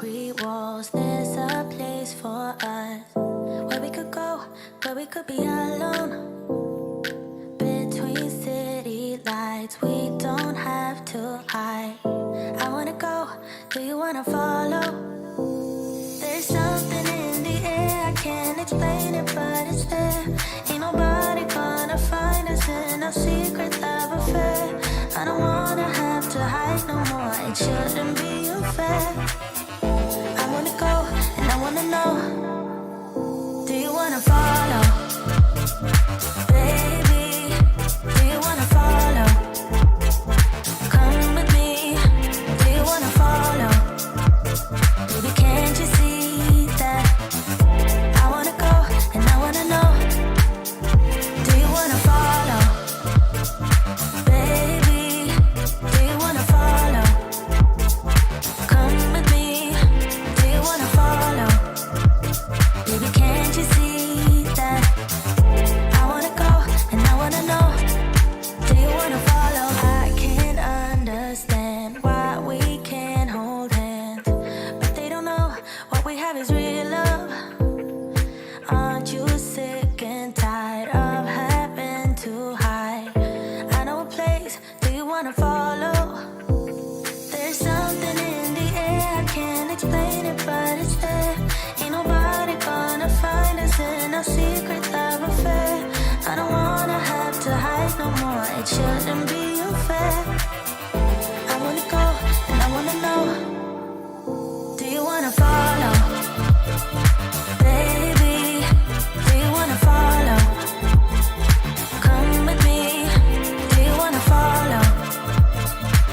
concrete walls. There's a place for us where we could go, where we could be alone. Between city lights, we don't have to hide. I wanna go, do you wanna follow? There's something in the air, I can't explain it, but it's there. Ain't nobody gonna find us in our secret love affair. I don't wanna have to hide no more, it shouldn't be unfair. I wanna go, and I wanna know, do you wanna follow? Baby, do you wanna follow? Come with me, do you wanna follow? Baby, can't you see that? I wanna go, and I wanna know, do you wanna follow? Baby, do you wanna follow? Come with me, do you wanna follow? Baby, can't you see that? I wanna go, and I wanna know, do you wanna follow? I can't understand why we can't hold hands, but they don't know what we have is real love. Aren't you sick and tired of having to hide? I know a place, do you wanna follow? There's something in the air, I can't explain it, but it's there. Ain't nobody gonna find us in our secret love affair. I don't wanna have to hide no more, it shouldn't be unfair. I wanna go, and I wanna know, do you wanna follow? Baby, do you wanna follow? Come with me, do you wanna follow?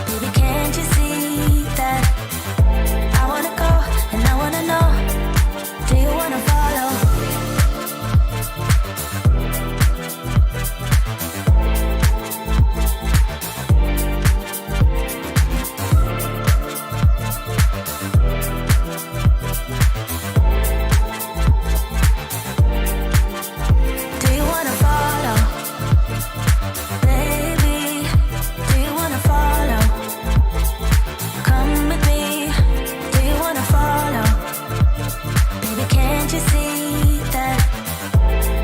Baby, can't you see that? I wanna go, and I wanna know, do you wanna follow? Do you wanna follow? Baby, do you wanna follow? Come with me, do you wanna follow? Baby, can't you see that?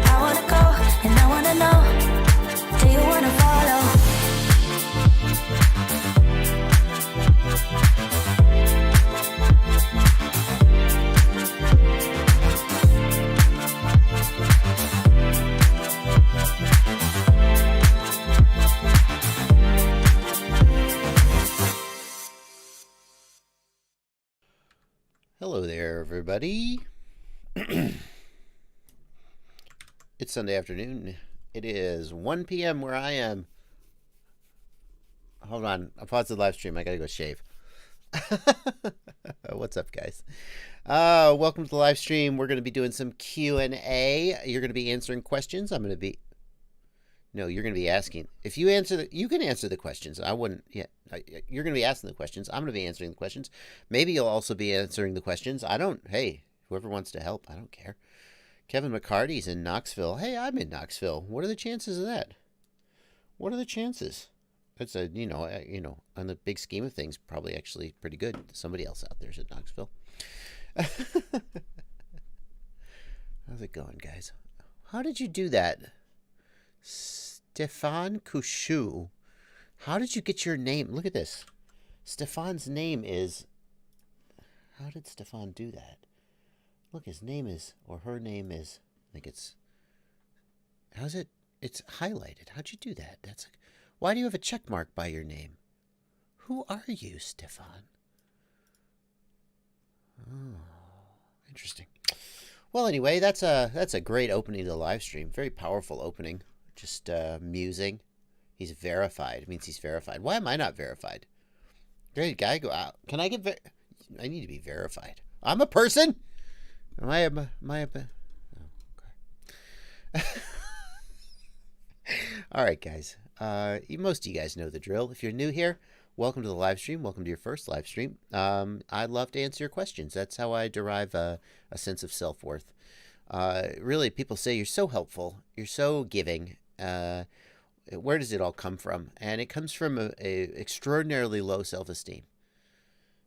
I wanna go, and I wanna know, do you wanna follow? Hello there, everybody. It's Sunday afternoon. It is 1 p.m. where I am. Hold on. I paused the live stream. I gotta go shave. What's up, guys? Welcome to the live stream. We're going to be doing some Q&A. You're going to be answering questions. I'm going to be... No, you're going to be asking. If you answer you can answer the questions. I wouldn't. Yeah, you're going to be asking the questions. I'm going to be answering the questions. Maybe you'll also be answering the questions. I don't. Hey, whoever wants to help, I don't care. Kevin McCarty's in Knoxville. Hey, I'm in Knoxville. What are the chances of that? What are the chances? That's a on the big scheme of things, probably actually pretty good. Somebody else out there's in Knoxville. How's it going, guys? How did you do that? Stefan Kushu. How did you get your name? Look at this. Stefan's name is... How did Stefan do that? Look, his name is... Or her name is... I think it's... How's it... It's highlighted. How'd you do that? That's... Why do you have a check mark by your name? Who are you, Stefan? Oh, interesting. Well, anyway, that's a great opening to the live stream. Very powerful opening. Just musing. He's verified. It means he's verified. Why am I not verified? Great guy, go out. Can I get I need to be verified. I'm a person. Am I oh, okay. All right, guys. Most of you guys know the drill. If you're new here, welcome to the live stream. Welcome to your first live stream. I'd love to answer your questions. That's how I derive a sense of self-worth. Really, people say you're so helpful. You're so giving. Where does it all come from? And it comes from a extraordinarily low self-esteem.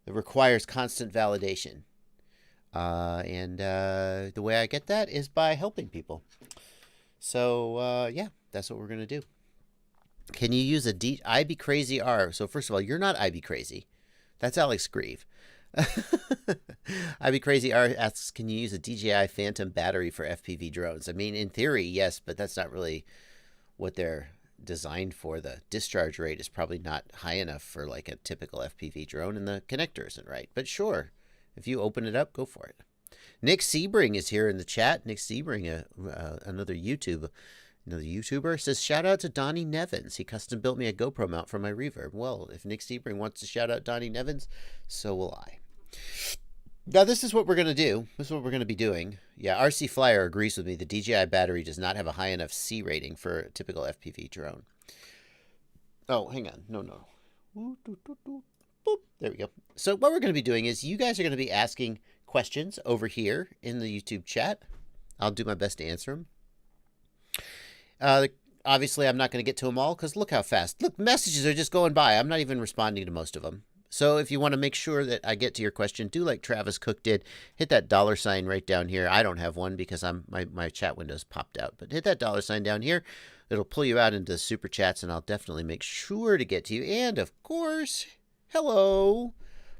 It requires constant validation. The way I get that is by helping people. So, yeah, that's what we're going to do. Can you use a IB Crazy R? So, first of all, you're not IB Crazy. That's Alex Grieve. IB Crazy R asks, can you use a DJI Phantom battery for FPV drones? I mean, in theory, yes, but that's not really what they're designed for. The discharge rate is probably not high enough for like a typical FPV drone, and the connector isn't right. But sure, if you open it up, go for it. Nick Sebring is here in the chat. Nick Sebring, another YouTuber, says, shout out to Donnie Nevins. He custom built me a GoPro mount for my reverb. Well, if Nick Sebring wants to shout out Donnie Nevins, so will I. Now, this is what we're going to do. This is what we're going to be doing. Yeah, RC Flyer agrees with me. The DJI battery does not have a high enough C rating for a typical FPV drone. Oh, hang on. No. Boop. There we go. So what we're going to be doing is you guys are going to be asking questions over here in the YouTube chat. I'll do my best to answer them. Obviously, I'm not going to get to them all because look how fast. Look, messages are just going by. I'm not even responding to most of them. So if you want to make sure that I get to your question, do like Travis Cook did. Hit that $sign right down here. I don't have one because my chat window's popped out. But hit that $sign down here. It'll pull you out into super chats, and I'll definitely make sure to get to you. And, of course, hello,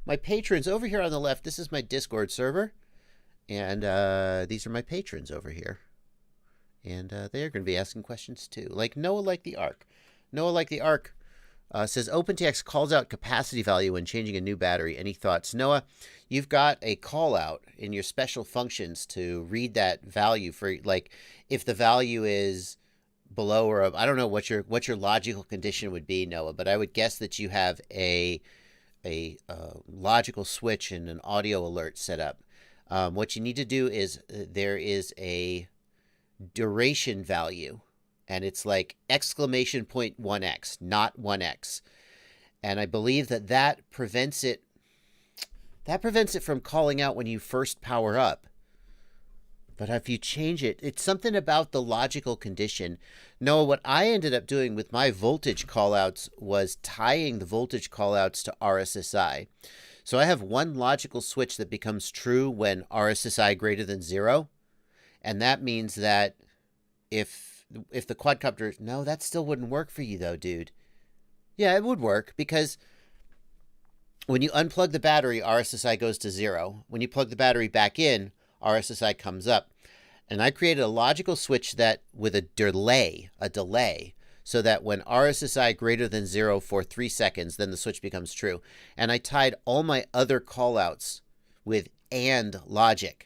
my patrons over here on the left. This is my Discord server. And these are my patrons over here. And they're going to be asking questions, too. Like Noah Like the Ark. Noah Like the Ark. Says OpenTX calls out capacity value when changing a new battery. Any thoughts? Noah, you've got a call out in your special functions to read that value for, like, if the value is below or I don't know what your logical condition would be, Noah, but I would guess that you have a logical switch and an audio alert set up. What you need to do is there is a duration value. And it's like exclamation point 1x, not 1x. And I believe that prevents it from calling out when you first power up. But if you change it, it's something about the logical condition. Noah, what I ended up doing with my voltage callouts was tying the voltage callouts to RSSI. So I have one logical switch that becomes true when RSSI greater than 0. And that means that if the quadcopter, no, that still wouldn't work for you though, dude. Yeah, it would work because when you unplug the battery, RSSI goes to 0. When you plug the battery back in, RSSI comes up. And I created a logical switch that with a delay, so that when RSSI greater than 0 for 3 seconds, then the switch becomes true. And I tied all my other callouts with AND logic.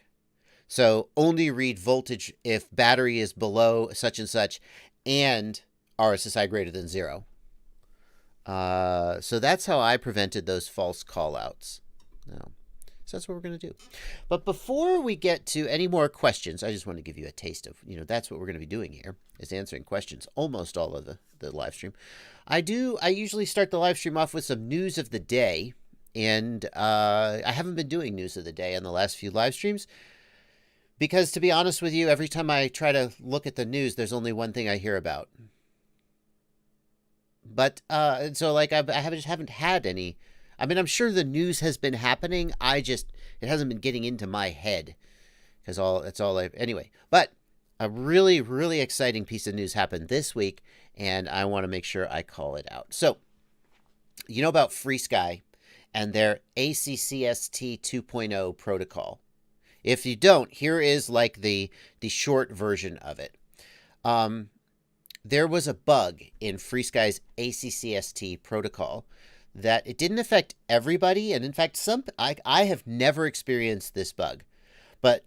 So only read voltage if battery is below such and such and RSSI greater than 0. So that's how I prevented those false callouts. No. So that's what we're going to do. But before we get to any more questions, I just want to give you a taste of, that's what we're going to be doing here, is answering questions almost all of the live stream. I usually start the live stream off with some news of the day. And I haven't been doing news of the day on the last few live streams. Because to be honest with you, every time I try to look at the news, there's only one thing I hear about. But so like I just haven't had any. I mean, I'm sure the news has been happening. It hasn't been getting into my head because anyway. But a really, really exciting piece of news happened this week, and I want to make sure I call it out. So, you know about FrSky and their ACCST 2.0 protocol. If you don't, here is like the short version of it. There was a bug in FrSky's ACCST protocol that it didn't affect everybody. And in fact, I have never experienced this bug. But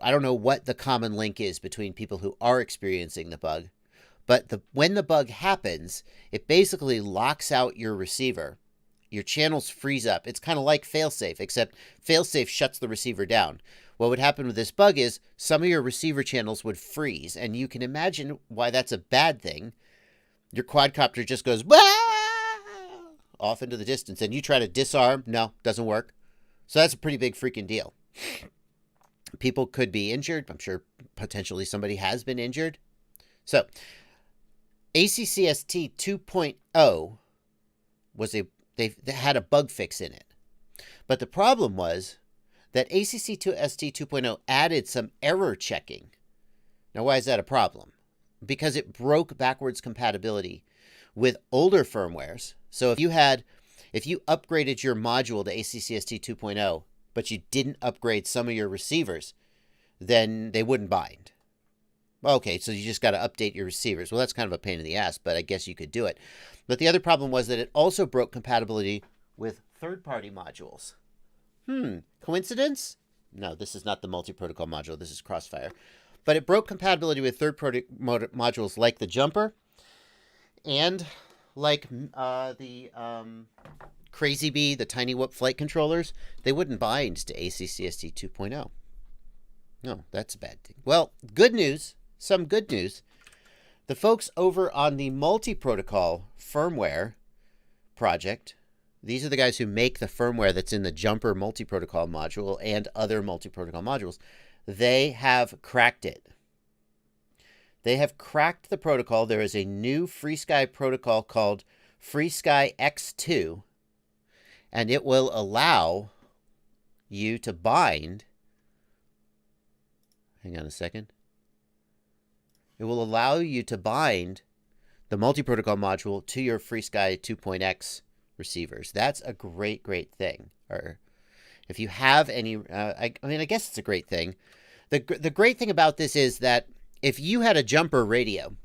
I don't know what the common link is between people who are experiencing the bug. But when the bug happens, it basically locks out your receiver. Your channels freeze up. It's kind of like failsafe, except failsafe shuts the receiver down. What would happen with this bug is some of your receiver channels would freeze, and you can imagine why that's a bad thing. Your quadcopter just goes off into the distance, and you try to disarm. No, doesn't work. So that's a pretty big freaking deal. People could be injured. I'm sure potentially somebody has been injured. So ACCST 2.0 they had a bug fix in it. But the problem was that ACC to ST 2.0 added some error checking. Now, why is that a problem? Because it broke backwards compatibility with older firmwares. So if you upgraded your module to ACC ST 2.0, but you didn't upgrade some of your receivers, then they wouldn't bind. Okay, so you just got to update your receivers. Well, that's kind of a pain in the ass, but I guess you could do it. But the other problem was that it also broke compatibility with third-party modules. Coincidence? No, this is not the multi-protocol module. This is Crossfire. But it broke compatibility with third-party modules like the jumper and like the Crazy Bee, the Tiny Whoop flight controllers. They wouldn't bind to ACC ST 2.0. No, that's a bad thing. Well, good news. Some good news. The folks over on the multi-protocol firmware project, these are the guys who make the firmware that's in the jumper multi-protocol module and other multi-protocol modules. They have cracked it. They have cracked the protocol. There is a new FrSky protocol called FrSky X2, and it will allow you to bind. Hang on a second. It will allow you to bind the multi-protocol module to your FrSky 2.x receivers. That's a great, great thing. Or if you have any, I guess it's a great thing. The great thing about this is that if you had a jumper radio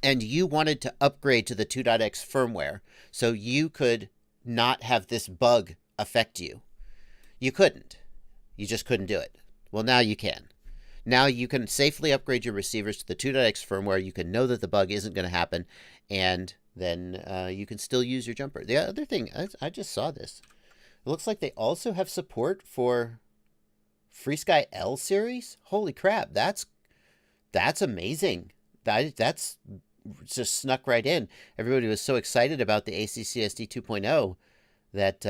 and you wanted to upgrade to the 2.x firmware so you could not have this bug affect you, you couldn't. You just couldn't do it. Well, now you can. Now you can safely upgrade your receivers to the 2.x firmware. You can know that the bug isn't going to happen, and then you can still use your jumper. The other thing, I just saw this. It looks like they also have support for FrSky L series. Holy crap, that's amazing. That's just snuck right in. Everybody was so excited about the ACC ST 2.0 that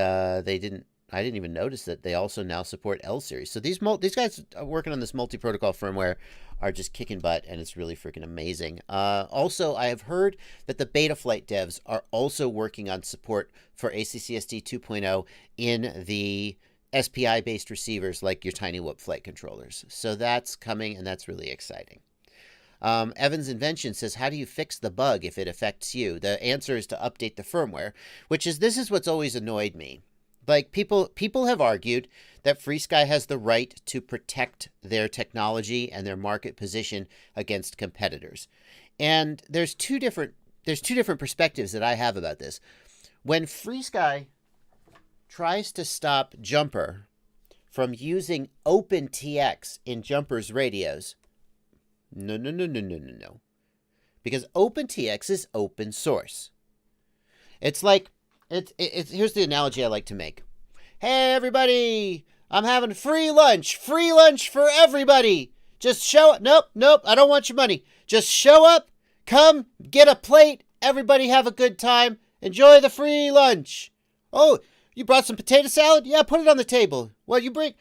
I didn't even notice that they also now support L series. So these guys working on this multi-protocol firmware are just kicking butt, and it's really freaking amazing. Also, I have heard that the Betaflight devs are also working on support for ACC ST 2.0 in the SPI-based receivers like your Tiny Whoop flight controllers. So that's coming, and that's really exciting. Evan's Invention says, how do you fix the bug if it affects you? The answer is to update the firmware, this is what's always annoyed me. Like, people have argued that FrSky has the right to protect their technology and their market position against competitors. And there's two different perspectives that I have about this. When FrSky tries to stop Jumper from using OpenTX in Jumper's radios, no. Because OpenTX is open source. It's like, here's the analogy I like to make. Hey, everybody, I'm having free lunch for everybody. Just show up. Nope, I don't want your money. Just show up, come, get a plate, everybody have a good time, enjoy the free lunch. Oh, you brought some potato salad? Yeah, put it on the table. What, you bring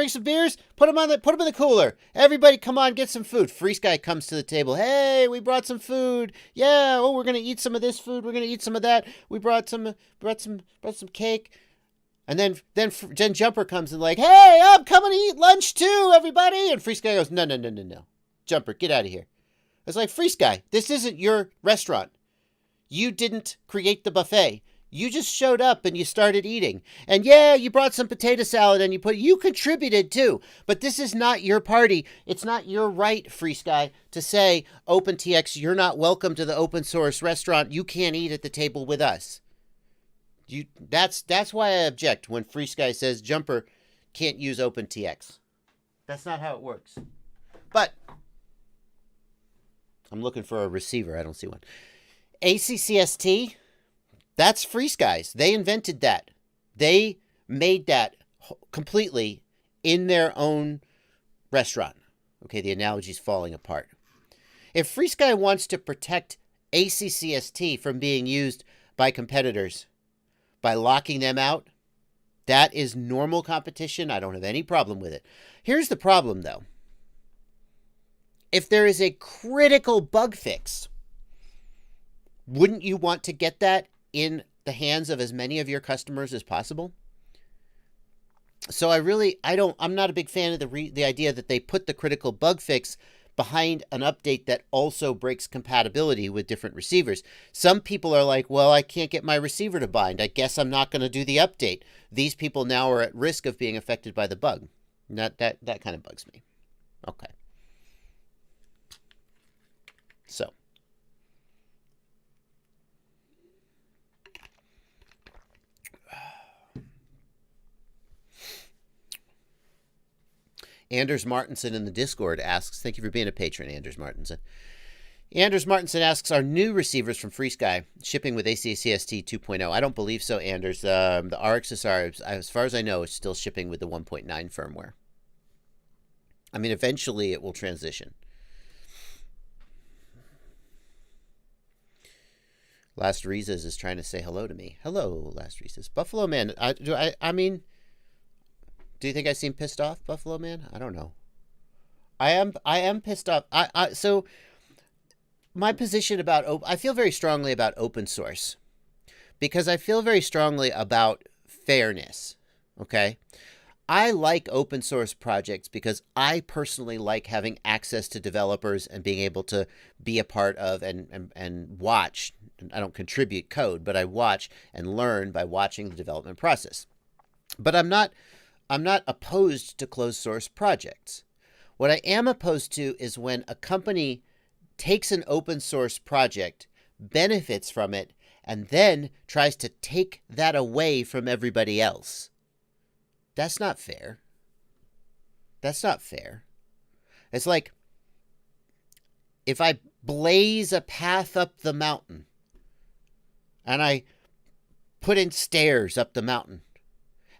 some beers? Put them in the cooler. Everybody come on, get some food. FrSky comes to the table. Hey, we brought some food. Yeah, oh, we're going to eat some of this food. We're going to eat some of that. We brought some cake. And then Jumper comes and like, hey, I'm coming to eat lunch too, everybody. And FrSky goes, no. Jumper, get out of here. It's like, FrSky, this isn't your restaurant. You didn't create the buffet. You just showed up and you started eating. And yeah, you brought some potato salad and you contributed too. But this is not your party. It's not your right, FrSky, to say, OpenTX, you're not welcome to the open source restaurant. You can't eat at the table with us. That's why I object when FrSky says Jumper can't use OpenTX. That's not how it works. But I'm looking for a receiver. I don't see one. ACCST, that's FrSky's. They invented that. They made that completely in their own restaurant. Okay, the analogy's falling apart. If FrSky wants to protect ACCST from being used by competitors by locking them out, that is normal competition. I don't have any problem with it. Here's the problem, though. If there is a critical bug fix, wouldn't you want to get that in the hands of as many of your customers as possible? So I'm not a big fan of the idea that they put the critical bug fix behind an update that also breaks compatibility with different receivers. Some people are like, well, I can't get my receiver to bind. I guess I'm not going to do the update. These people now are at risk of being affected by the bug. That kind of bugs me. Okay. So. Anders Martinson in the Discord asks, thank you for being a patron, Anders Martinson. Anders Martinson asks, are new receivers from FrSky shipping with ACCST 2.0? I don't believe so, Anders. The RXSR, as far as I know, is still shipping with the 1.9 firmware. I mean, eventually it will transition. Last Reeses is trying to say hello to me. Hello, Last Reeses. Buffalo Man, I mean... Do you think I seem pissed off, Buffalo Man? I don't know. I am pissed off. So my position about I feel very strongly about open source because I feel very strongly about fairness. Okay? I like open source projects because I personally like having access to developers and being able to be a part of and watch. I don't contribute code, but I watch and learn by watching the development process. But I'm not opposed to closed source projects. What I am opposed to is when a company takes an open source project, benefits from it, and then tries to take that away from everybody else. That's not fair. That's not fair. It's like if I blaze a path up the mountain and I put in stairs up the mountain,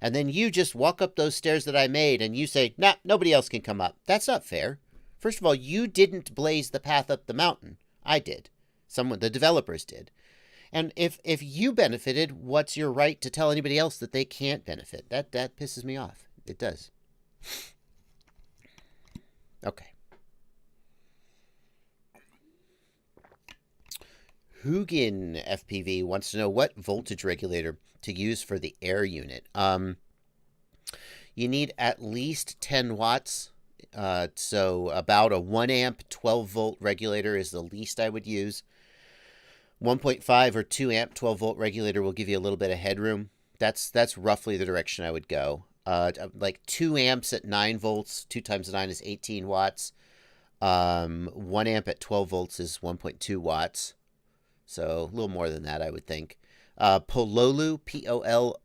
and then you just walk up those stairs that I made and you say, nah, nobody else can come up. That's not fair. First of all, you didn't blaze the path up the mountain. I did. The developers did. And if you benefited, what's your right to tell anybody else that they can't benefit? That pisses me off. It does. Okay. Hugin FPV wants to know what voltage regulator to use for the air unit. You need at least 10 watts. So about a 1 amp 12 volt regulator is the least I would use. 1.5 or 2 amp 12 volt regulator will give you a little bit of headroom. That's roughly the direction I would go. Like 2 amps at 9 volts, 2 times 9 is 18 watts. 1 amp at 12 volts is 1.2 watts. So a little more than that, I would think. Pololu, P-O-L-O-U-O-L,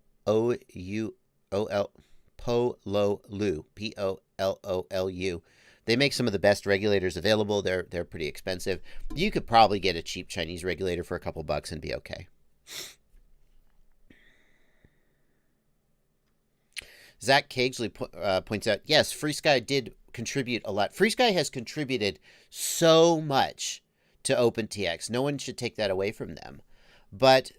Pololu, P-O-L-O-L-U. They make some of the best regulators available. They're pretty expensive. You could probably get a cheap Chinese regulator for a couple bucks and be okay. Zach Cagesley points out, yes, FrSky did contribute a lot. FrSky has contributed so much to OpenTX. No one should take that away from them. But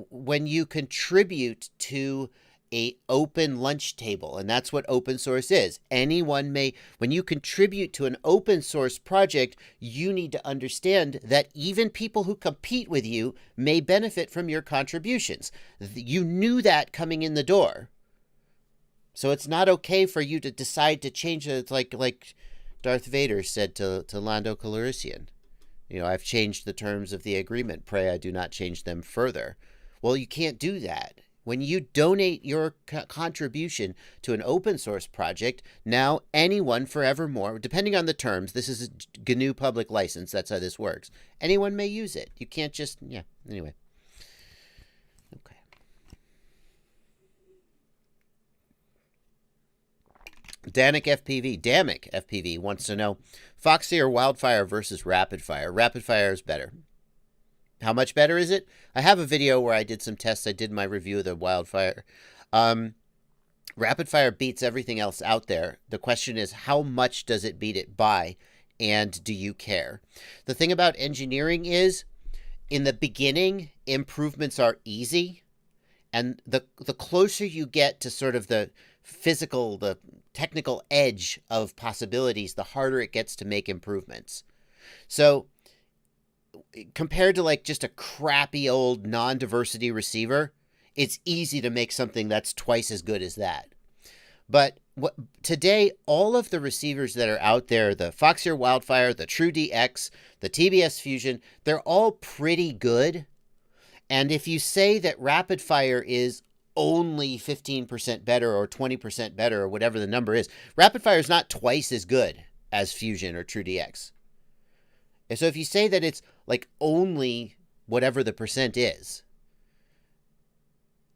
when you contribute to a open lunch table, and that's what open source is, when you contribute to an open source project, you need to understand that even people who compete with you may benefit from your contributions. You knew that coming in the door. So it's not okay for you to decide to change it. It's like Darth Vader said to Lando Calrissian. I've changed the terms of the agreement. Pray I do not change them further. Well, you can't do that. When you donate your contribution to an open source project, now anyone forevermore, depending on the terms, this is a GNU public license. That's how this works. Anyone may use it. You can't just, anyway. Okay. Danik FPV wants to know, Foxy or Wildfire versus Rapid Fire? Rapid Fire is better. How much better is it? I have a video where I did some tests. I did my review of the Wildfire. Rapid Fire beats everything else out there. The question is, how much does it beat it by, and do you care? The thing about engineering is, in the beginning, improvements are easy, and the closer you get to sort of the technical edge of possibilities, the harder it gets to make improvements. So compared to like just a crappy old non-diversity receiver, it's easy to make something that's twice as good as that. But today, all of the receivers that are out there, the Foxeer Wildfire, the True DX, the TBS Fusion, they're all pretty good. And if you say that rapid fire is only 15% better or 20% better or whatever the number is, rapid fire is not twice as good as Fusion or True DX. And so if you say that it's like only whatever the percent is,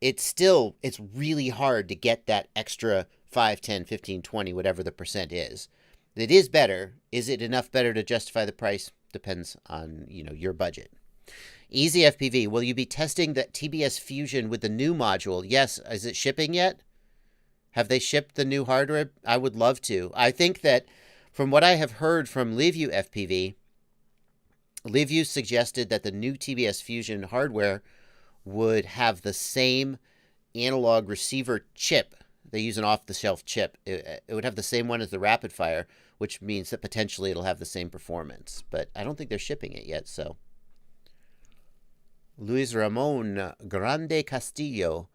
it's really hard to get that extra 5, 10, 15, 20, whatever the percent is. It is better. Is it enough better to justify the price? Depends on, your budget. Easy FPV, will you be testing that TBS Fusion with the new module? Yes. Is it shipping yet? Have they shipped the new hardware? I would love to. I think that from what I have heard from LiView FPV, LiView suggested that the new TBS Fusion hardware would have the same analog receiver chip. They use an off-the-shelf chip. It would have the same one as the rapid fire, which means that potentially it'll have the same performance. But I don't think they're shipping it yet, so. Luis Ramon Grande Castillo,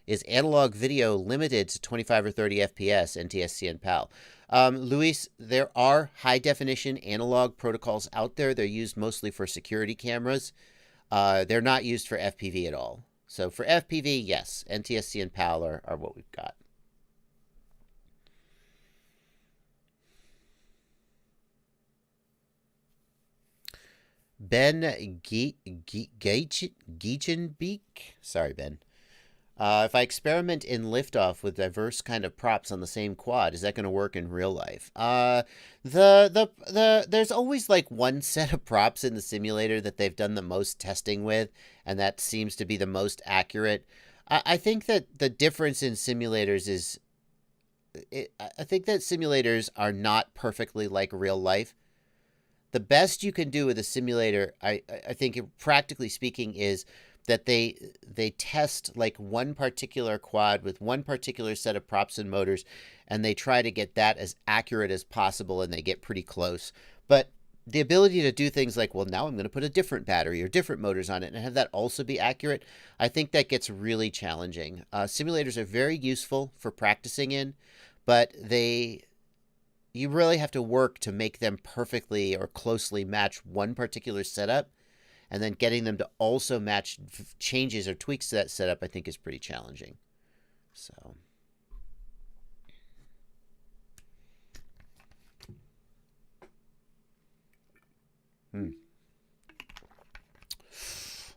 is analog video limited to 25 or 30 FPS, NTSC and PAL? Luis, there are high-definition analog protocols out there. They're used mostly for security cameras. They're not used for FPV at all. So for FPV, yes, NTSC and PAL are what we've got. Ben Geichenbeek. Sorry, Ben. If I experiment in liftoff with diverse kind of props on the same quad, is that going to work in real life? There's always like one set of props in the simulator that they've done the most testing with, and that seems to be the most accurate. I think that the difference in simulators is, I think that simulators are not perfectly like real life. The best you can do with a simulator, I think, practically speaking, is that they test like one particular quad with one particular set of props and motors, and they try to get that as accurate as possible, and they get pretty close. But the ability to do things like, well, now I'm going to put a different battery or different motors on it and have that also be accurate, I think that gets really challenging. Simulators are very useful for practicing in, but you really have to work to make them perfectly or closely match one particular setup, and then getting them to also match changes or tweaks to that setup, I think, is pretty challenging. So.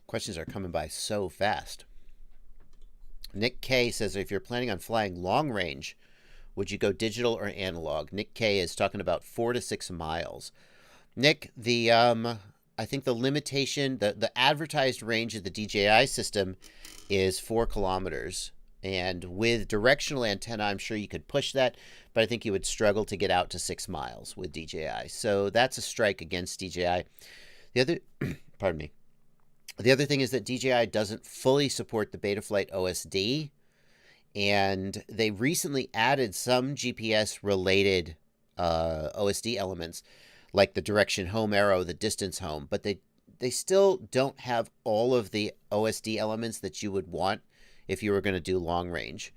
Questions are coming by so fast. Nick K says, if you're planning on flying long range, would you go digital or analog? Nick K is talking about 4 to 6 miles. Nick, I think the limitation, the advertised range of the DJI system is 4 kilometers. And with directional antenna, I'm sure you could push that, but I think you would struggle to get out to 6 miles with DJI. So that's a strike against DJI. The other, pardon me. The other thing is that DJI doesn't fully support the Betaflight OSD, and they recently added some GPS-related OSD elements, like the direction home arrow, the distance home, but they still don't have all of the OSD elements that you would want if you were going to do long range.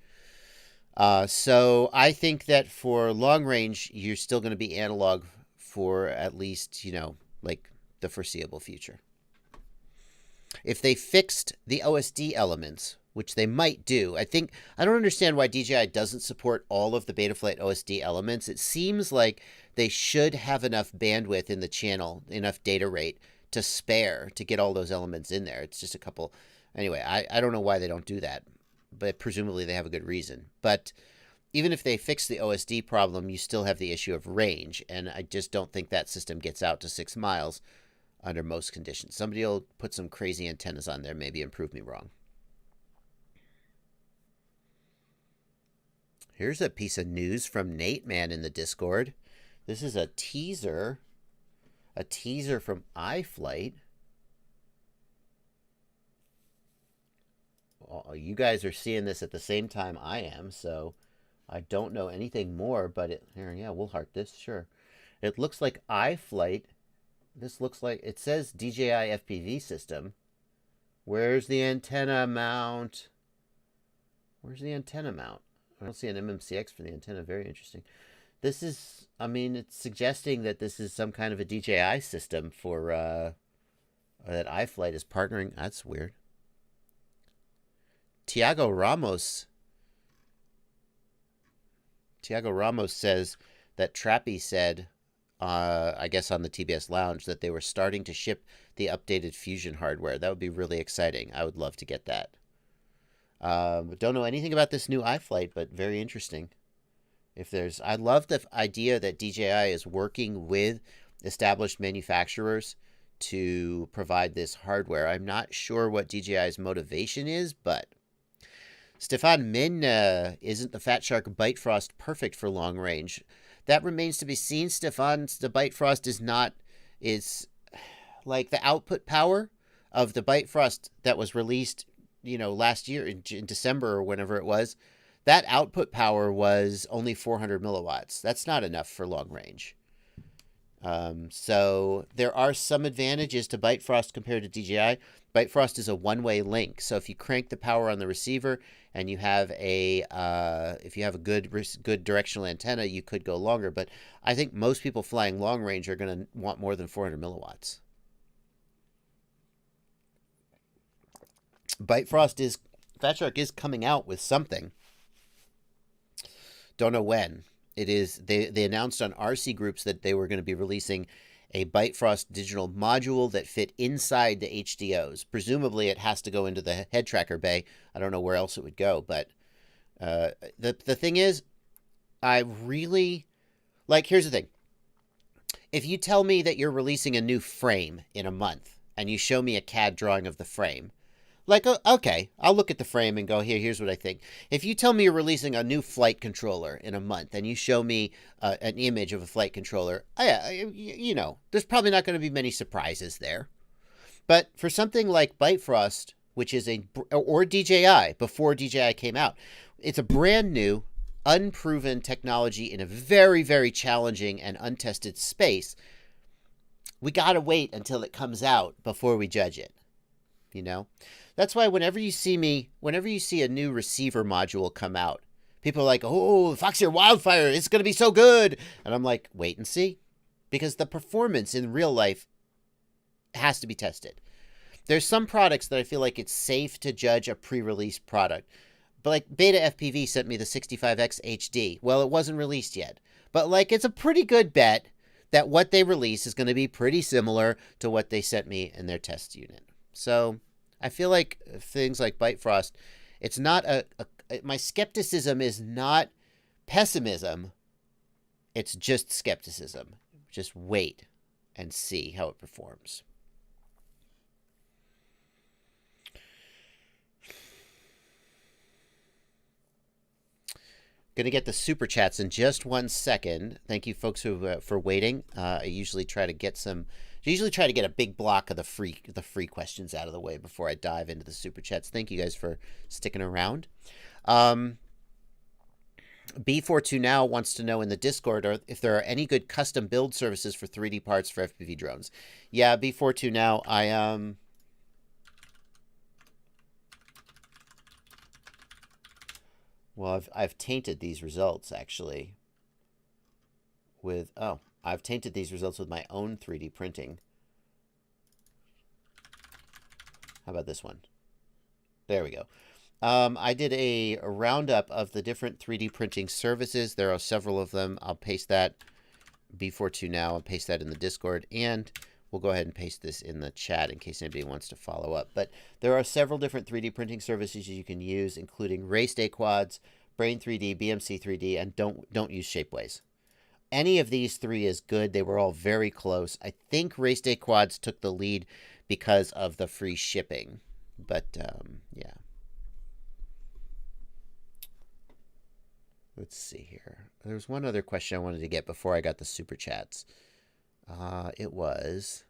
So I think that for long range, you're still going to be analog for at least, like the foreseeable future. If they fixed the OSD elements, which they might do, I don't understand why DJI doesn't support all of the Betaflight OSD elements. It seems like they should have enough bandwidth in the channel, enough data rate to spare to get all those elements in there. It's just a couple. Anyway, I don't know why they don't do that, but presumably they have a good reason. But even if they fix the OSD problem, you still have the issue of range, and I just don't think that system gets out to 6 miles under most conditions. Somebody will put some crazy antennas on there, maybe, and prove me wrong. Here's a piece of news from Nate Man in the Discord. This is a teaser from iFlight. Well, you guys are seeing this at the same time I am, so I don't know anything more, but we'll heart this, sure. It looks like iFlight. This looks like, it says DJI FPV system. Where's the antenna mount? Where's the antenna mount? I don't see an MMCX for the antenna. Very interesting. This is, I mean, it's suggesting that this is some kind of a DJI system for, or that iFlight is partnering. That's weird. Tiago Ramos says that Trappy said, I guess on the TBS Lounge, that they were starting to ship the updated Fusion hardware. That would be really exciting. I would love to get that. Don't know anything about this new iFlight, but very interesting. I love the idea that DJI is working with established manufacturers to provide this hardware. I'm not sure what DJI's motivation is, but Stefan Min, isn't the Fat Shark Bite Frost perfect for long range? That remains to be seen, Stefan. The Bite Frost is like the output power of the Bite Frost that was released, last year in December or whenever it was. That output power was only 400 milliwatts. That's not enough for long range. So there are some advantages to Bite Frost compared to DJI. Bite Frost is a one-way link. So if you crank the power on the receiver and you have if you have a good directional antenna, you could go longer. But I think most people flying long range are going to want more than 400 milliwatts. Fat Shark is coming out with something. Don't know when. It is. They announced on RC Groups that they were going to be releasing a Bite Frost digital module that fit inside the HDOs. Presumably, it has to go into the head tracker bay. I don't know where else it would go, but the thing is, I really here's the thing. If you tell me that you're releasing a new frame in a month and you show me a CAD drawing of the frame, okay, I'll look at the frame and go, here's what I think. If you tell me you're releasing a new flight controller in a month and you show me an image of a flight controller, there's probably not going to be many surprises there. But for something like Bite Frost, which is or DJI, before DJI came out, it's a brand new, unproven technology in a very, very challenging and untested space. We got to wait until it comes out before we judge it. That's why whenever you see a new receiver module come out, people are like, oh, Foxeer Wildfire, it's going to be so good. And I'm like, wait and see. Because the performance in real life has to be tested. There's some products that I feel like it's safe to judge a pre-release product. But like Beta FPV sent me the 65X HD. Well, it wasn't released yet. But it's a pretty good bet that what they release is going to be pretty similar to what they sent me in their test unit. So I feel like things like Bite Frost, it's not my skepticism is not pessimism. It's just skepticism. Just wait and see how it performs. Going to get the super chats in just 1 second. Thank you, folks, for waiting. I usually try to get a big block of the free questions out of the way before I dive into the super chats. Thank you guys for sticking around. B42 Now wants to know in the Discord if there are any good custom build services for 3D parts for FPV drones. Yeah, B42 Now, well, I've tainted these results actually with I've tainted these results with my own 3D printing. How about this one? There we go. I did a roundup of the different 3D printing services. There are several of them. I'll paste that B42 Now. I'll paste that in the Discord, and we'll go ahead and paste this in the chat in case anybody wants to follow up. But there are several different 3D printing services you can use, including Race Day Quads, Brain 3D, BMC 3D, and don't use Shapeways. Any of these three is good. They were all very close. I think Race Day Quads took the lead because of the free shipping. But, yeah. Let's see here. There was one other question I wanted to get before I got the super chats. It was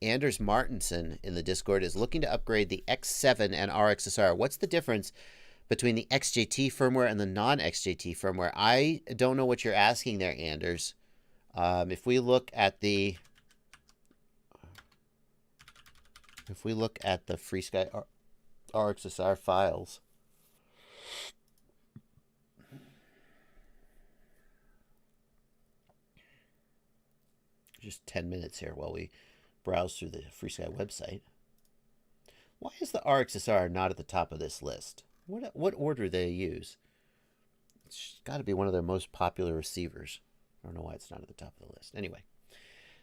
Anders Martinson in the Discord is looking to upgrade the X7 and RXSR. What's the difference between the XJT firmware and the non-XJT firmware? I don't know what you're asking there, Anders. If we look at the FrSky RXSR files, Just 10 minutes here while we browse through the FrSky website. Why is the RXSR not at the top of this list? What order do they use? It's got to be one of their most popular receivers. I don't know why it's not at the top of the list. Anyway,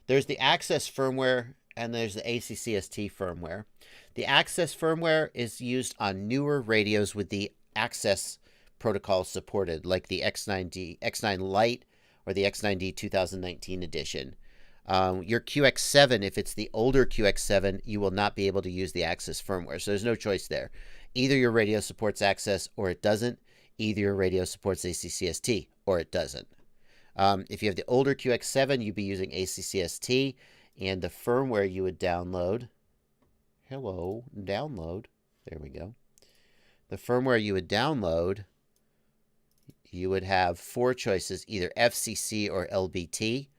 there's the Access firmware and there's the ACCST firmware. The Access firmware is used on newer radios with the Access protocol supported, like the X9 Lite or the X9D 2019 edition. Your QX7, if it's the older QX7, you will not be able to use the Access firmware. So there's no choice there. Either your radio supports Access or it doesn't. Either your radio supports ACCST or it doesn't. If you have the older QX7, you'd be using ACCST, and the firmware you would download. Download. There we go. The firmware you would download, you would have 4 choices, either FCC or LBT.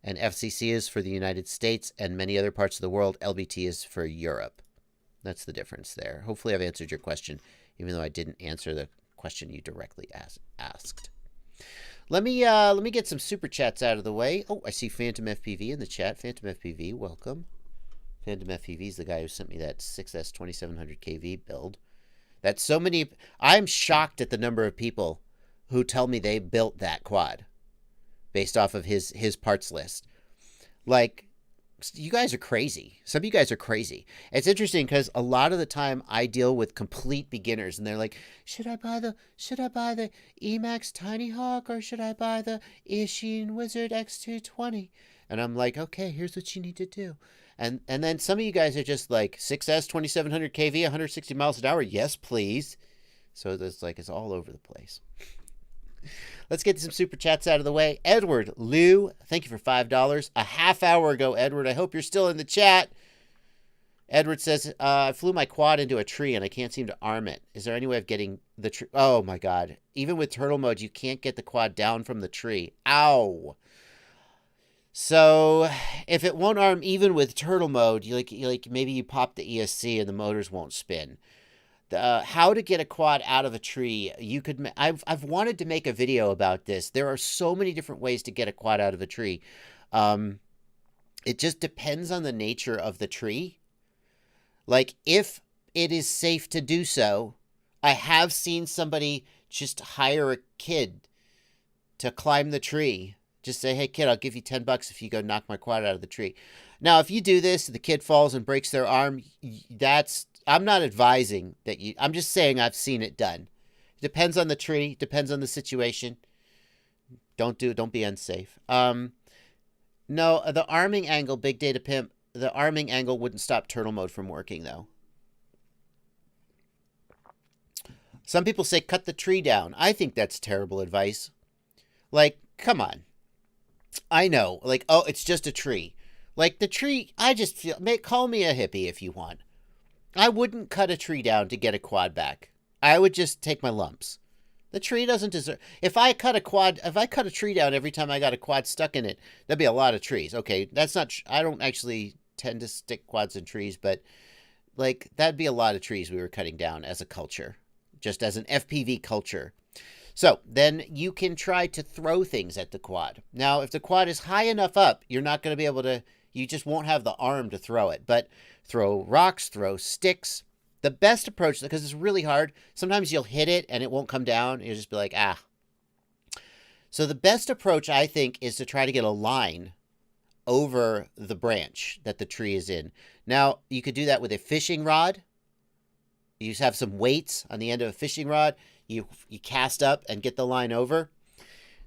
And FCC is for the United States and many other parts of the world. LBT is for Europe. That's the difference there. Hopefully I've answered your question, even though I didn't answer the question you directly asked. Let me get some super chats out of the way. Oh, I see Phantom FPV in the chat. Phantom FPV, welcome. Phantom FPV is the guy who sent me that 6S 2700 kV build. That's so many. I'm shocked at the number of people who tell me they built that quad based off of his parts list. Like, you guys are crazy. Some of you guys are crazy. It's interesting because a lot of the time I deal with complete beginners and they're like, should I buy the Emax Tiny Hawk or should I buy the Ishin Wizard X220? And I'm like, okay, here's what you need to do. And then some of you guys are just like 6S 2700 kV, 160 miles an hour. Yes, please. So it's all over the place. Let's get some super chats out of the way. Edward Liu, thank you for $5. A half hour ago, Edward. I hope you're still in the chat. Edward says, I flew my quad into a tree and I can't seem to arm it. Is there any way of getting the tree? Oh my God. Even with turtle mode, you can't get the quad down from the tree. Ow. So if it won't arm even with turtle mode, maybe you pop the ESC and the motors won't spin. How to get a quad out of a tree. I've wanted to make a video about this. There are so many different ways to get a quad out of a tree. It just depends on the nature of the tree. Like, if it is safe to do so, I have seen somebody just hire a kid to climb the tree. Just say, hey, kid, I'll give you $10 if you go knock my quad out of the tree. Now, if you do this, the kid falls and breaks their arm, I'm not advising that I'm just saying I've seen it done. It depends on the tree, depends on the situation. Don't be unsafe. No, the arming angle, Big Data Pimp, the arming angle wouldn't stop turtle mode from working, though. Some people say cut the tree down. I think that's terrible advice. Like, come on. I know, like, oh, it's just a tree. Like, the tree, I just feel, call me a hippie if you want. I wouldn't cut a tree down to get a quad back. I would just take my lumps. The tree doesn't deserve... If I cut a tree down every time I got a quad stuck in it, that'd be a lot of trees. Okay, that's not... I don't actually tend to stick quads in trees, but, like, that'd be a lot of trees we were cutting down as a culture. Just as an FPV culture. So, then you can try to throw things at the quad. Now, if the quad is high enough up, you're not going to be able to... You just won't have the arm to throw it. But throw rocks, throw sticks. The best approach, because it's really hard, sometimes you'll hit it and it won't come down. You'll just be like, ah. So the best approach, I think, is to try to get a line over the branch that the tree is in. Now, you could do that with a fishing rod. You just have some weights on the end of a fishing rod. You cast up and get the line over.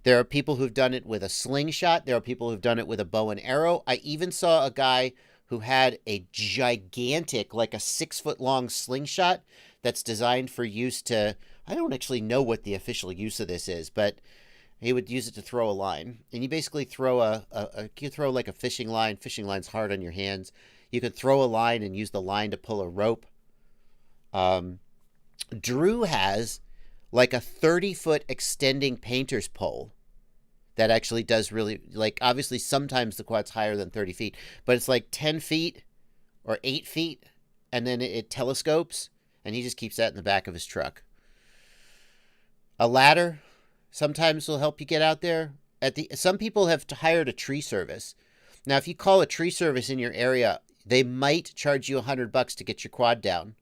There are people who've done it with a slingshot. There are people who've done it with a bow and arrow. I even saw a guy who had a gigantic, like a 6-foot-long slingshot that's designed for use to... I don't actually know what the official use of this is, but he would use it to throw a line. And you basically throw you throw like a fishing line. Fishing line's hard on your hands. You could throw a line and use the line to pull a rope. Drew has like a 30-foot extending painter's pole that actually does really, like, obviously sometimes the quad's higher than 30 feet, but it's like 10 feet or 8 feet, and then it telescopes, and he just keeps that in the back of his truck. A ladder sometimes will help you get out there. Some people have hired a tree service Now, if you call a tree service in your area, they might charge you $100 to get your quad down,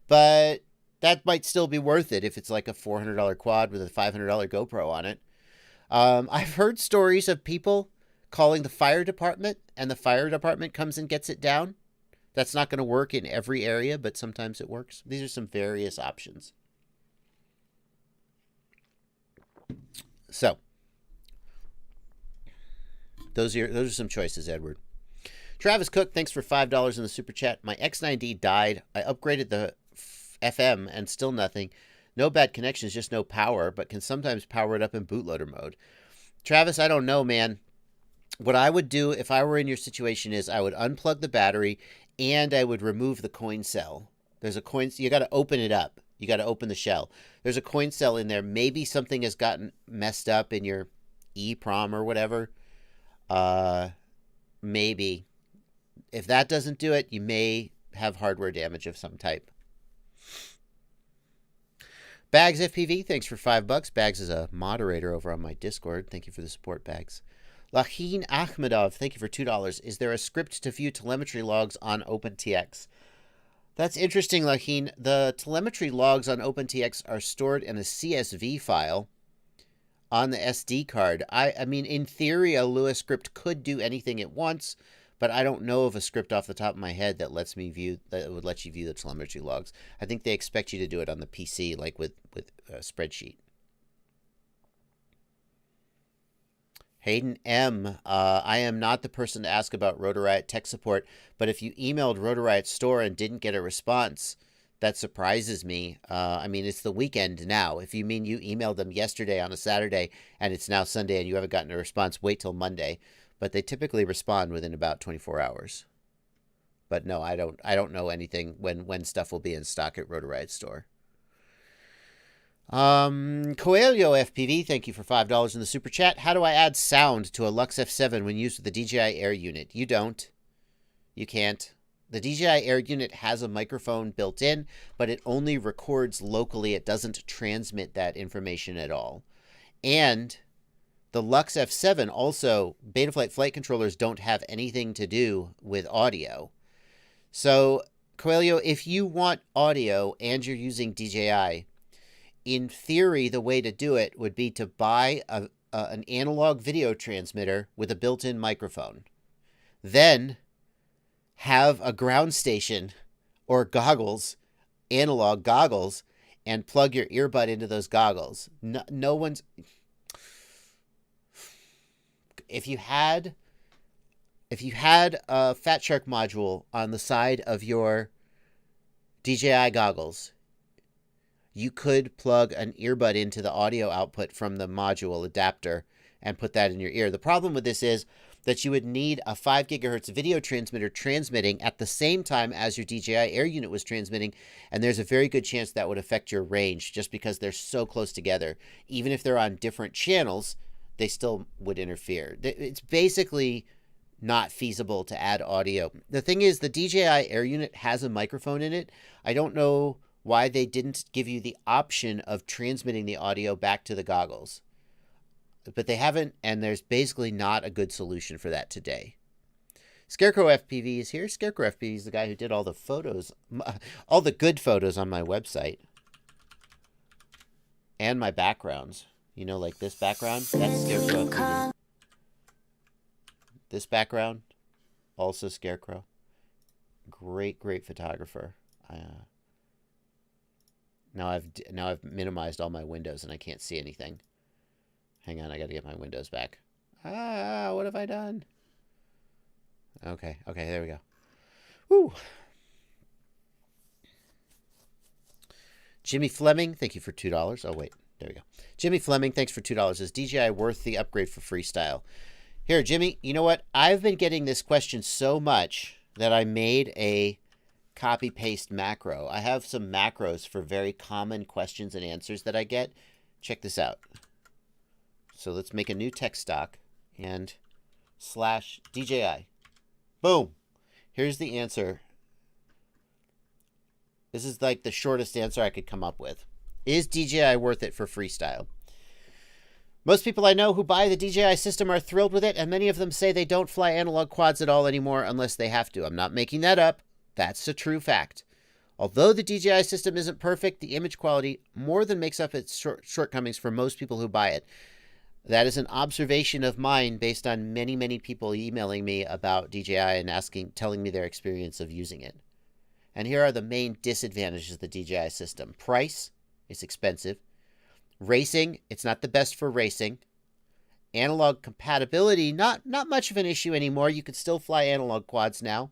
but that might still be worth it if it's like a $400 quad with a $500 GoPro on it. I've heard stories of people calling the fire department, and the fire department comes and gets it down. That's not going to work in every area, but sometimes it works. These are some various options. So, those are some choices, Edward. Travis Cook, thanks for $5 in the super chat. My X9D died. I upgraded the FM and still nothing. No bad connections, just no power, but can sometimes power it up in bootloader mode. Travis, I don't know, man. What I would do if I were in your situation is I would unplug the battery and I would remove the coin cell. There's a coin, you got to open it up. You got to open the shell. There's a coin cell in there. Maybe something has gotten messed up in your EEPROM or whatever. Maybe. If that doesn't do it, you may have hardware damage of some type. Bags FPV, thanks for $5. Bags is a moderator over on my Discord. Thank you for the support, Bags. Lahin Akhmedov, thank you for $2. Is there a script to view telemetry logs on OpenTX? That's interesting, Lahin. The telemetry logs on OpenTX are stored in a CSV file on the SD card. I mean, in theory, a Lua script could do anything it wants, but I don't know of a script off the top of my head that would let you view the telemetry logs. I think they expect you to do it on the PC, like with a spreadsheet. Hayden M. I am not the person to ask about Rotor Riot tech support, but if you emailed Rotor Riot store and didn't get a response, that surprises me. I mean, it's the weekend now. If you mean you emailed them yesterday on a Saturday and it's now Sunday and you haven't gotten a response, wait till Monday. But they typically respond within about 24 hours. But no, I don't know anything when stuff will be in stock at Rotor Riot store. Coelho FPV, thank you for $5 in the super chat. How do I add sound to a Lux F7 when used with the DJI Air unit? You don't. You can't. The DJI Air unit has a microphone built in, but it only records locally. It doesn't transmit that information at all. And the Lux F7 also, Betaflight flight controllers don't have anything to do with audio. So, Coelho, if you want audio and you're using DJI, in theory, the way to do it would be to buy an analog video transmitter with a built-in microphone. Then have a ground station or goggles, analog goggles, and plug your earbud into those goggles. No one's... If you had a Fat Shark module on the side of your DJI goggles, you could plug an earbud into the audio output from the module adapter and put that in your ear. The problem with this is that you would need a 5 gigahertz video transmitter transmitting at the same time as your DJI Air unit was transmitting, and there's a very good chance that would affect your range just because they're so close together. Even if they're on different channels, they still would interfere. It's basically not feasible to add audio. The thing is, the DJI Air unit has a microphone in it. I don't know why they didn't give you the option of transmitting the audio back to the goggles. But they haven't, and there's basically not a good solution for that today. Scarecrow FPV is here. Scarecrow FPV is the guy who did all the photos, all the good photos on my website. And my backgrounds. You know, like this background? That's Scarecrow FPV. This background, also Scarecrow. Great photographer. Now I've minimized all my windows and I can't see anything. Hang on, I got to get my windows back. What have I done? Okay, there we go. Woo. Jimmy Fleming, thank you for $2. Oh, wait, there we go. Jimmy Fleming, thanks for $2. Is DJI worth the upgrade for FreeStyle? Here, Jimmy, you know what? I've been getting this question so much that I made a copy-paste macro. I have some macros for very common questions and answers that I get. Check this out. So let's make a new text stock and /DJI. Boom. Here's the answer. This is like the shortest answer I could come up with. Is DJI worth it for FreeStyle? Most people I know who buy the DJI system are thrilled with it, and many of them say they don't fly analog quads at all anymore unless they have to. I'm not making that up. That's a true fact. Although the DJI system isn't perfect, the image quality more than makes up its shortcomings for most people who buy it. That is an observation of mine based on many, many people emailing me about DJI and telling me their experience of using it. And here are the main disadvantages of the DJI system. Price, it's expensive. Racing, it's not the best for racing. Analog compatibility, not much of an issue anymore. You can still fly analog quads now.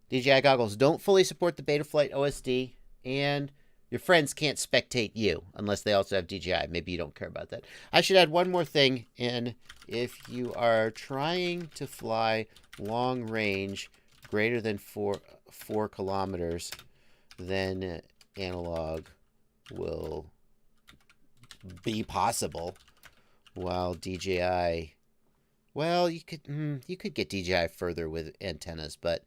DJI goggles don't fully support the Betaflight OSD, and your friends can't spectate you unless they also have DJI. Maybe you don't care about that. I should add one more thing, and if you are trying to fly long range greater than 4 kilometers, then analog will be possible, while DJI, well, you could get DJI further with antennas, but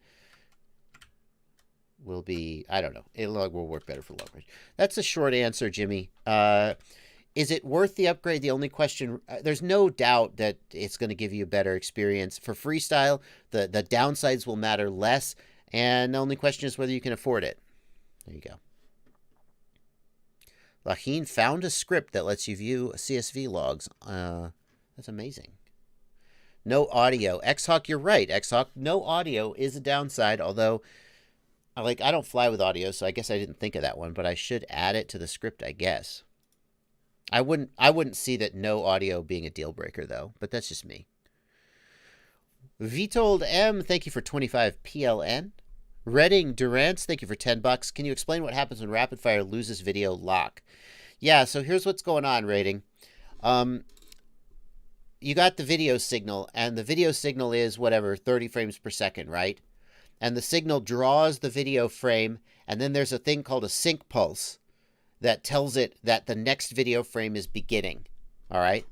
will be, I don't know, analog will work better for long range. That's a short answer, Jimmy. Is it worth the upgrade? The only question, there's no doubt that it's going to give you a better experience. For freestyle, the downsides will matter less, and the only question is whether you can afford it. There you go. Laheen found a script that lets you view CSV logs. That's amazing. No audio. Xhawk, you're right. Xhawk, no audio is a downside, although I don't fly with audio, so I guess I didn't think of that one, but I should add it to the script, I guess. I wouldn't see that no audio being a deal breaker, though, but that's just me. Vitold M, thank you for 25 PLN. Redding Durance, thank you for $10. Can you explain what happens when rapid fire loses video lock? Yeah, so here's what's going on, Rating. You got the video signal, and the video signal is whatever, 30 frames per second, right? And the signal draws the video frame, and then there's a thing called a sync pulse that tells it that the next video frame is beginning, all right?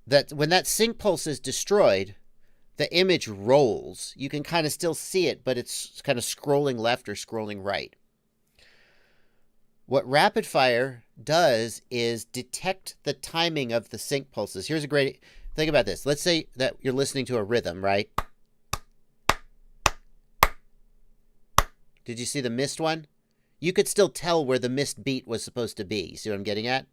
That when that sync pulse is destroyed, the image rolls. You can kind of still see it, but it's kind of scrolling left or scrolling right. What rapid fire does is detect the timing of the sync pulses. Here's a great, think about this. Let's say that you're listening to a rhythm, right? Did you see the missed one? You could still tell where the missed beat was supposed to be. You see what I'm getting at?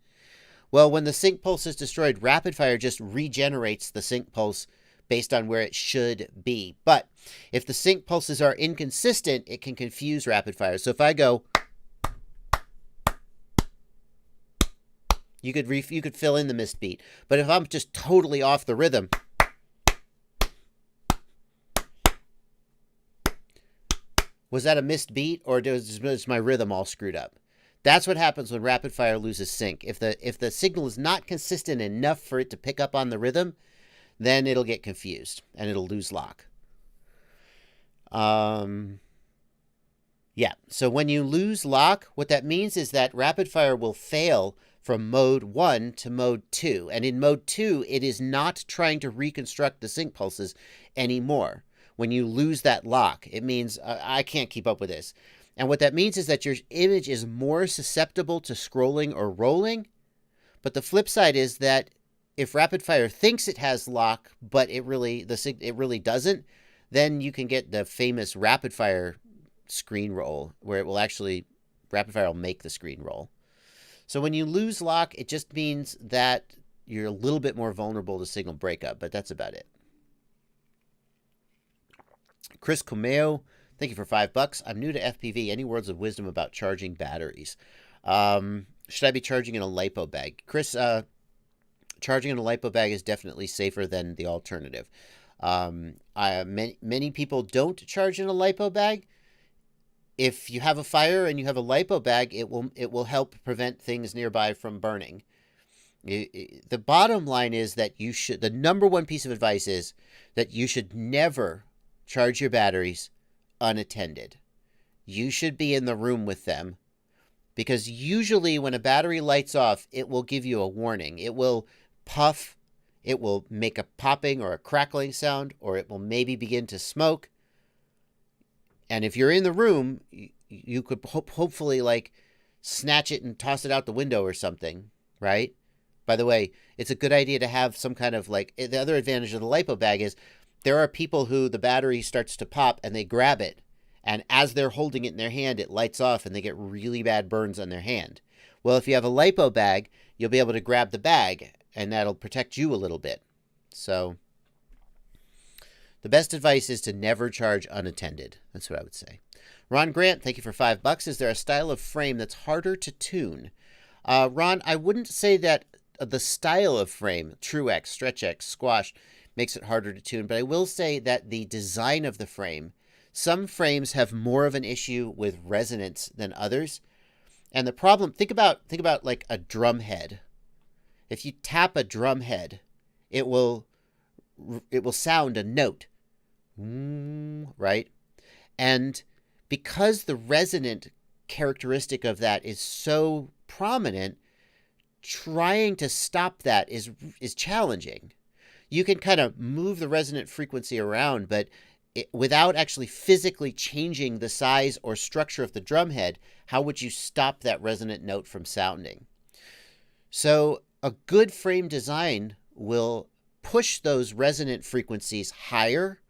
Well, when the sync pulse is destroyed, rapid fire just regenerates the sync pulse based on where it should be. But if the sync pulses are inconsistent, it can confuse rapid fire. So if I go, you could fill in the missed beat. But if I'm just totally off the rhythm, was that a missed beat, or is my rhythm all screwed up? That's what happens when rapid fire loses sync. If the signal is not consistent enough for it to pick up on the rhythm, then it'll get confused and it'll lose lock. Yeah, so when you lose lock, what that means is that rapid fire will fail from mode 1 to mode 2. And in mode 2, it is not trying to reconstruct the sync pulses anymore. When you lose that lock, it means I can't keep up with this. And what that means is that your image is more susceptible to scrolling or rolling. But the flip side is that if rapid fire thinks it has lock, but it really doesn't, then you can get the famous rapid fire screen roll, where it will actually, rapid fire will make the screen roll. So when you lose lock, it just means that you're a little bit more vulnerable to signal breakup, but that's about it. Chris Comeo, thank you for $5. I'm new to FPV. Any words of wisdom about charging batteries? Should I be charging in a LiPo bag? Chris, charging in a LiPo bag is definitely safer than the alternative. Many people don't charge in a LiPo bag. If you have a fire and you have a LiPo bag, it will help prevent things nearby from burning. The bottom line is that the number one piece of advice is that you should never charge your batteries unattended. You should be in the room with them, because usually when a battery lights off, it will give you a warning. It will puff, it will make a popping or a crackling sound, or it will maybe begin to smoke. And if you're in the room, you could hopefully like snatch it and toss it out the window or something, right? By the way, it's a good idea to have some kind of like, the other advantage of the LiPo bag is there are people who the battery starts to pop and they grab it. And as they're holding it in their hand, it lights off and they get really bad burns on their hand. Well, if you have a LiPo bag, you'll be able to grab the bag and that'll protect you a little bit. So the best advice is to never charge unattended. That's what I would say. Ron Grant, thank you for $5. Is there a style of frame that's harder to tune? Ron, I wouldn't say that the style of frame, TrueX, StretchX, Squash, makes it harder to tune, but I will say that the design of the frame, some frames have more of an issue with resonance than others. And the problem, think about like a drum head. If you tap a drum head, it will sound a note, right? And because the resonant characteristic of that is so prominent, trying to stop that is challenging. You can kind of move the resonant frequency around, but without actually physically changing the size or structure of the drum head, how would you stop that resonant note from sounding? So a good frame design will push those resonant frequencies higher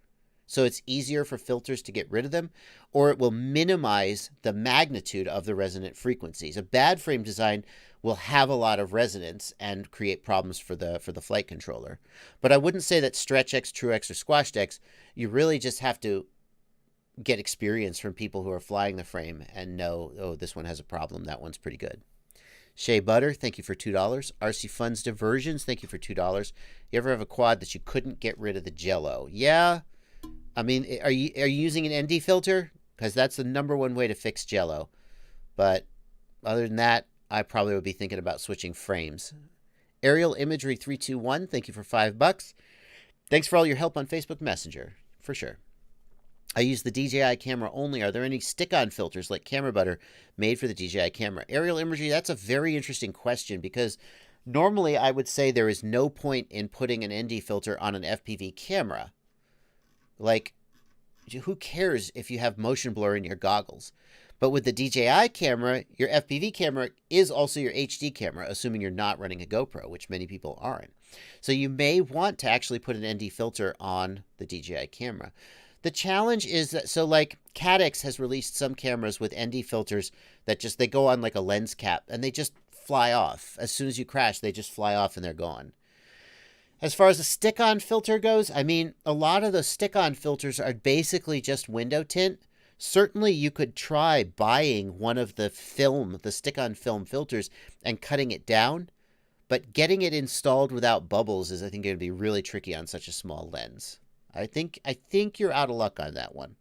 so it's easier for filters to get rid of them, or it will minimize the magnitude of the resonant frequencies. A bad frame design will have a lot of resonance and create problems for the flight controller. But I wouldn't say that StretchX, TrueX, or SquashX. You really just have to get experience from people who are flying the frame and know, oh, this one has a problem. That one's pretty good. Shea Butter, thank you for $2. RC Funds Diversions, thank you for $2. You ever have a quad that you couldn't get rid of the jello? Yeah. I mean, are you using an ND filter? Because that's the #1 way to fix jello. But other than that, I probably would be thinking about switching frames. Aerial Imagery 321, thank you for $5. Thanks for all your help on Facebook Messenger, for sure. I use the DJI camera only. Are there any stick-on filters like Camera Butter made for the DJI camera? Aerial Imagery, that's a very interesting question because normally I would say there is no point in putting an ND filter on an FPV camera. Like, who cares if you have motion blur in your goggles? But with the DJI camera, your FPV camera is also your HD camera, assuming you're not running a GoPro, which many people aren't. So you may want to actually put an ND filter on the DJI camera. The challenge is that, so like Caddx has released some cameras with ND filters that just, they go on like a lens cap and they just fly off. As soon as you crash, they just fly off and they're gone. As far as a stick-on filter goes, I mean, a lot of those stick-on filters are basically just window tint. Certainly you could try buying one of the stick-on film filters and cutting it down, but getting it installed without bubbles is, I think, going to be really tricky on such a small lens. I think you're out of luck on that one.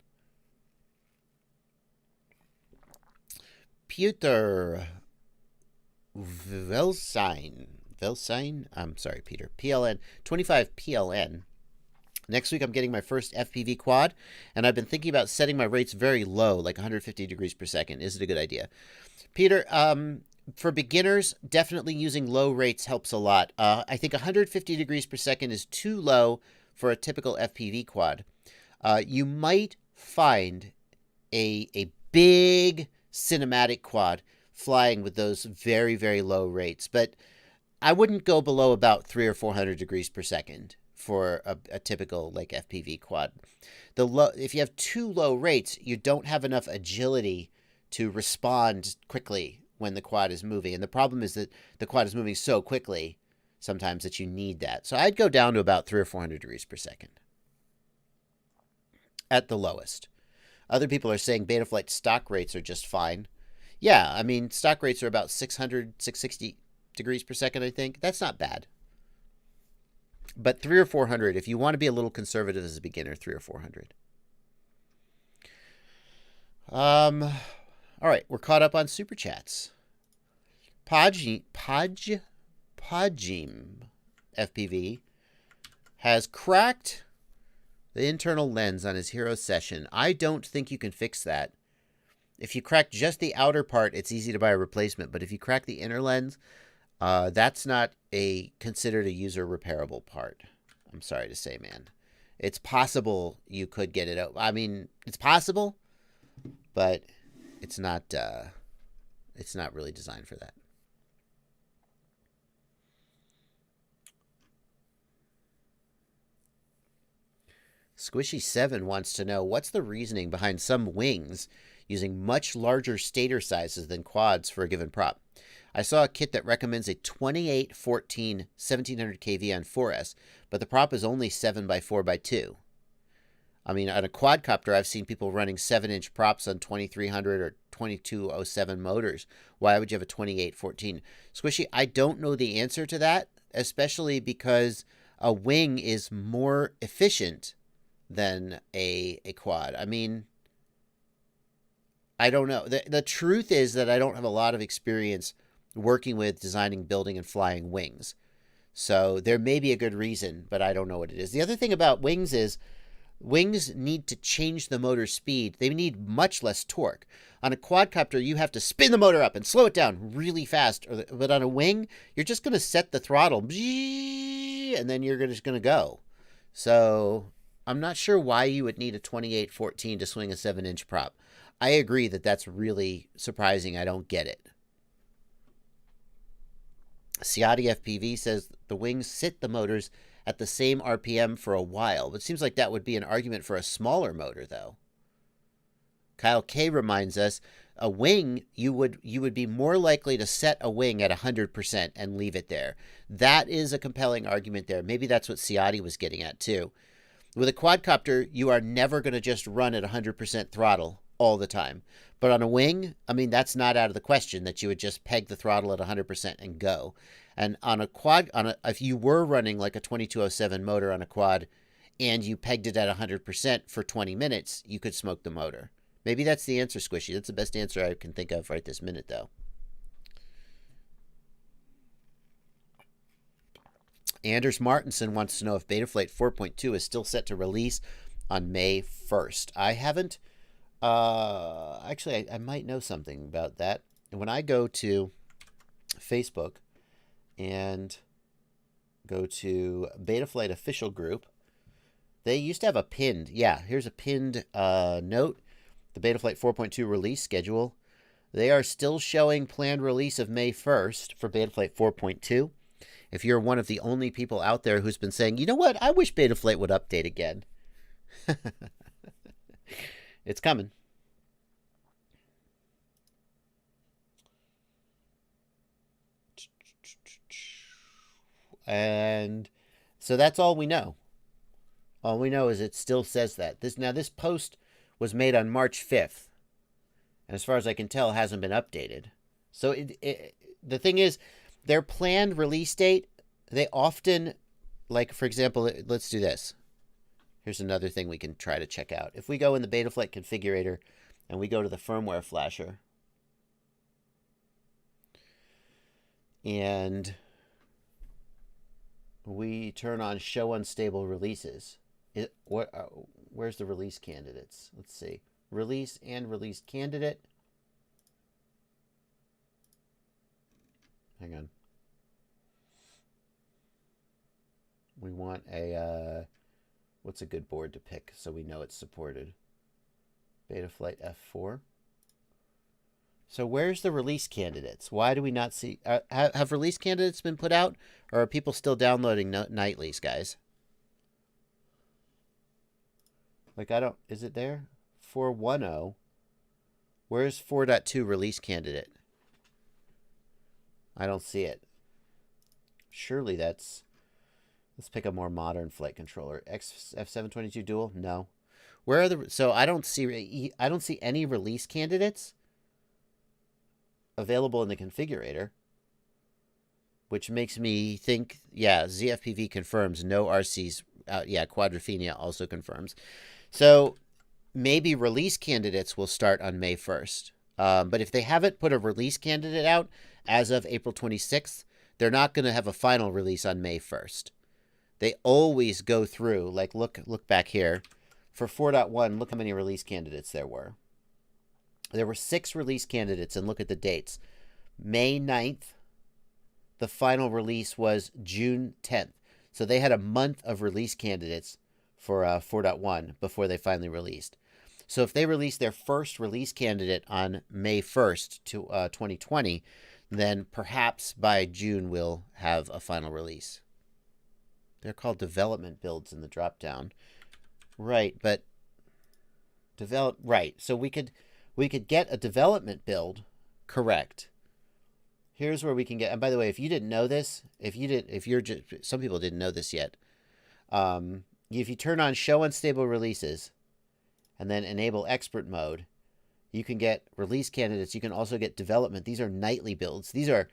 Peter Velsine, I'm sorry, Peter. PLN, 25 PLN. Next week, I'm getting my first FPV quad, and I've been thinking about setting my rates very low, like 150 degrees per second. Is it a good idea? Peter, for beginners, definitely using low rates helps a lot. I think 150 degrees per second is too low for a typical FPV quad. You might find a big cinematic quad flying with those very, very low rates, but I wouldn't go below about 300 or 400 degrees per second for a typical like FPV quad. If you have too low rates, you don't have enough agility to respond quickly when the quad is moving. And the problem is that the quad is moving so quickly sometimes that you need that. So I'd go down to about 300 or 400 degrees per second at the lowest. Other people are saying Betaflight stock rates are just fine. Yeah, I mean, stock rates are about 600, 660 degrees per second, I think. That's not bad. But 300 or 400, if you want to be a little conservative as a beginner, 300 or 400. All right, we're caught up on Super Chats. Pajim FPV has cracked the internal lens on his Hero Session. I don't think you can fix that. If you crack just the outer part, it's easy to buy a replacement. But if you crack the inner lens, that's not considered a user repairable part. I'm sorry to say, man. It's possible you could get it out. I mean, it's possible, but it's not really designed for that. Squishy7 wants to know, what's the reasoning behind some wings using much larger stator sizes than quads for a given prop? I saw a kit that recommends a 2814 1700 kV on 4S, but the prop is only 7x4x2. I mean, on a quadcopter, I've seen people running 7-inch props on 2300 or 2207 motors. Why would you have a 2814? Squishy, I don't know the answer to that, especially because a wing is more efficient than a quad. I mean, I don't know. The truth is that I don't have a lot of experience working with designing, building, and flying wings. So there may be a good reason, but I don't know what it is. The other thing about wings is wings need to change the motor speed. They need much less torque. On a quadcopter, you have to spin the motor up and slow it down really fast. But on a wing, you're just going to set the throttle, and then you're just going to go. So I'm not sure why you would need a 2814 to swing a 7-inch prop. I agree that that's really surprising. I don't get it. Ciati FPV says the wings sit the motors at the same RPM for a while. But it seems like that would be an argument for a smaller motor, though. Kyle K reminds us, a wing, you would be more likely to set a wing at 100% and leave it there. That is a compelling argument there. Maybe that's what Ciati was getting at, too. With a quadcopter, you are never going to just run at 100% throttle all the time. But on a wing, I mean, that's not out of the question that you would just peg the throttle at 100% and go. And on a quad, if you were running like a 2207 motor on a quad and you pegged it at 100% for 20 minutes, you could smoke the motor. Maybe that's the answer, Squishy. That's the best answer I can think of right this minute, though. Anders Martinson wants to know if Betaflight 4.2 is still set to release on May 1st. I haven't. Actually, I might know something about that. And when I go to Facebook and go to Betaflight official group, they used to have a pinned. Yeah, here's a pinned note. The Betaflight 4.2 release schedule. They are still showing planned release of May 1st for Betaflight 4.2. If you're one of the only people out there who's been saying, you know what, I wish Betaflight would update again. It's coming. And so that's all we know. All we know is it still says that. This post was made on March 5th. And as far as I can tell, hasn't been updated. So the thing is, their planned release date, they often, like, for example, let's do this. Here's another thing we can try to check out. If we go in the Betaflight configurator and we go to the firmware flasher and we turn on show unstable releases, where's the release candidates? Let's see. Release and release candidate. Hang on. We want a... what's a good board to pick so we know it's supported? Betaflight F4. So where's the release candidates? Why do we not see... have release candidates been put out? Or are people still downloading nightlies, guys? Like, I don't... Is it there? 4.10. Where's 4.2 release candidate? I don't see it. Surely that's... Let's pick a more modern flight controller. F722 dual? No. Where are the... So I don't see any release candidates available in the configurator, which makes me think, yeah, ZFPV confirms no RCs. Yeah, Quadrophenia also confirms. So maybe release candidates will start on May 1st. But if they haven't put a release candidate out as of April 26th, they're not going to have a final release on May 1st. They always go through, like, look back here. For 4.1, look how many release candidates there were. There were 6 release candidates, and look at the dates. May 9th, the final release was June 10th. So they had a month of release candidates for 4.1 before they finally released. So if they release their first release candidate on May 1st, 2020, then perhaps by June we'll have a final release. They're called development builds in the dropdown. Right, but right. So we could get a development build correct. Here's where we can get. And by the way, if you didn't know this, some people didn't know this yet. If you turn on show unstable releases and then enable expert mode, you can get release candidates. You can also get development. These are nightly builds. These are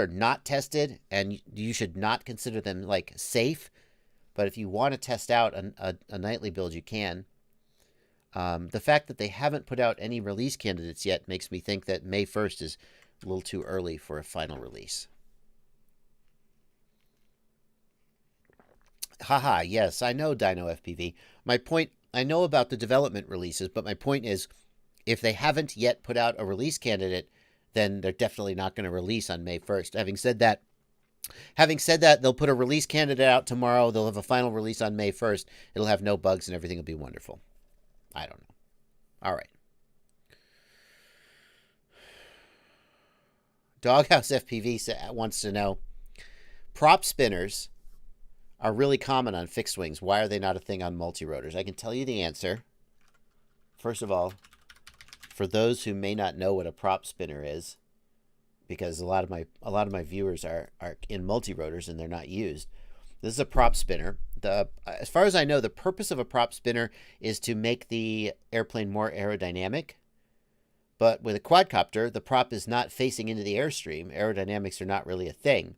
not tested, and you should not consider them like safe. But if you want to test out a nightly build, you can. The fact that they haven't put out any release candidates yet makes me think that May 1st is a little too early for a final release. Haha, yes, I know, Dino FPV. My point, I know about the development releases, but my point is, if they haven't yet put out a release candidate, then they're definitely not going to release on May 1st. Having said that, they'll put a release candidate out tomorrow. They'll have a final release on May 1st. It'll have no bugs and everything will be wonderful. I don't know. All right. Doghouse FPV wants to know, prop spinners are really common on fixed wings. Why are they not a thing on multi-rotors? I can tell you the answer. First of all, for those who may not know what a prop spinner is, because a lot of my viewers are in multi-rotors and they're not used. This is a prop spinner. As far as I know, the purpose of a prop spinner is to make the airplane more aerodynamic. But with a quadcopter, the prop is not facing into the airstream. Aerodynamics are not really a thing.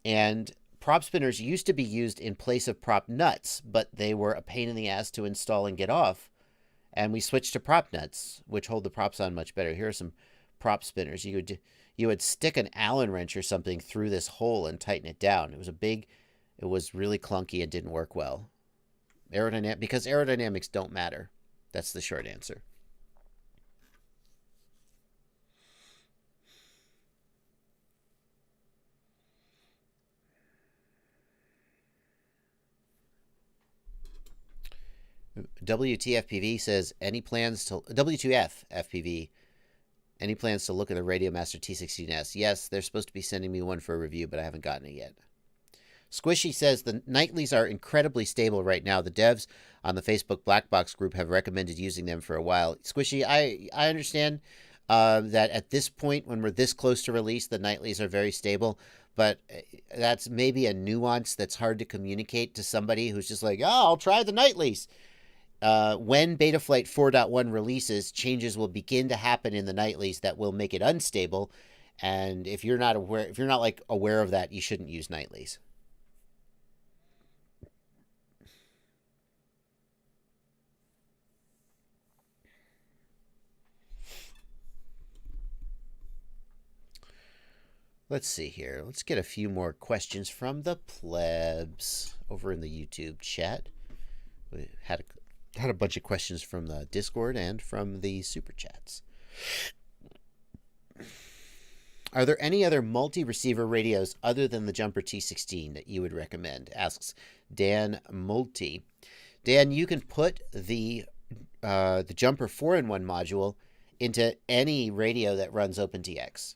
And prop spinners used to be used in place of prop nuts, but they were a pain in the ass to install and get off. And we switched to prop nuts, which hold the props on much better. Here are some prop spinners. You would stick an Allen wrench or something through this hole and tighten it down. It was really clunky and didn't work well. Because aerodynamics don't matter. That's the short answer. WTFPV says, W2F FPV, any plans to look at the Radiomaster T16S? Yes, they're supposed to be sending me one for a review, but I haven't gotten it yet. Squishy says, the nightlies are incredibly stable right now. The devs on the Facebook Black Box group have recommended using them for a while. Squishy, I understand that at this point, when we're this close to release, the nightlies are very stable. But that's maybe a nuance that's hard to communicate to somebody who's just like, oh, I'll try the nightlies. When Betaflight 4.1 releases, changes will begin to happen in the nightlies that will make it unstable. And if you're not aware of that, you shouldn't use nightlies. Let's see here. Let's get a few more questions from the plebs over in the YouTube chat. We had a bunch of questions from the Discord and from the Super Chats. Are there any other multi-receiver radios other than the Jumper T16 that you would recommend? Asks Dan Multi. Dan, you can put the Jumper 4-in-1 module into any radio that runs OpenTX.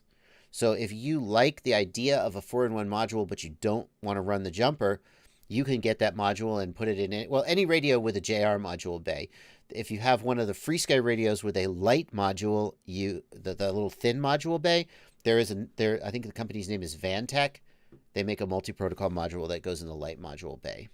So if you like the idea of a 4-in-1 module, but you don't want to run the Jumper, you can get that module and put it in any radio with a JR module bay. If you have one of the FrSky radios with a light module, the little thin module bay, I think the company's name is Vantech. They make a multi-protocol module that goes in the light module bay.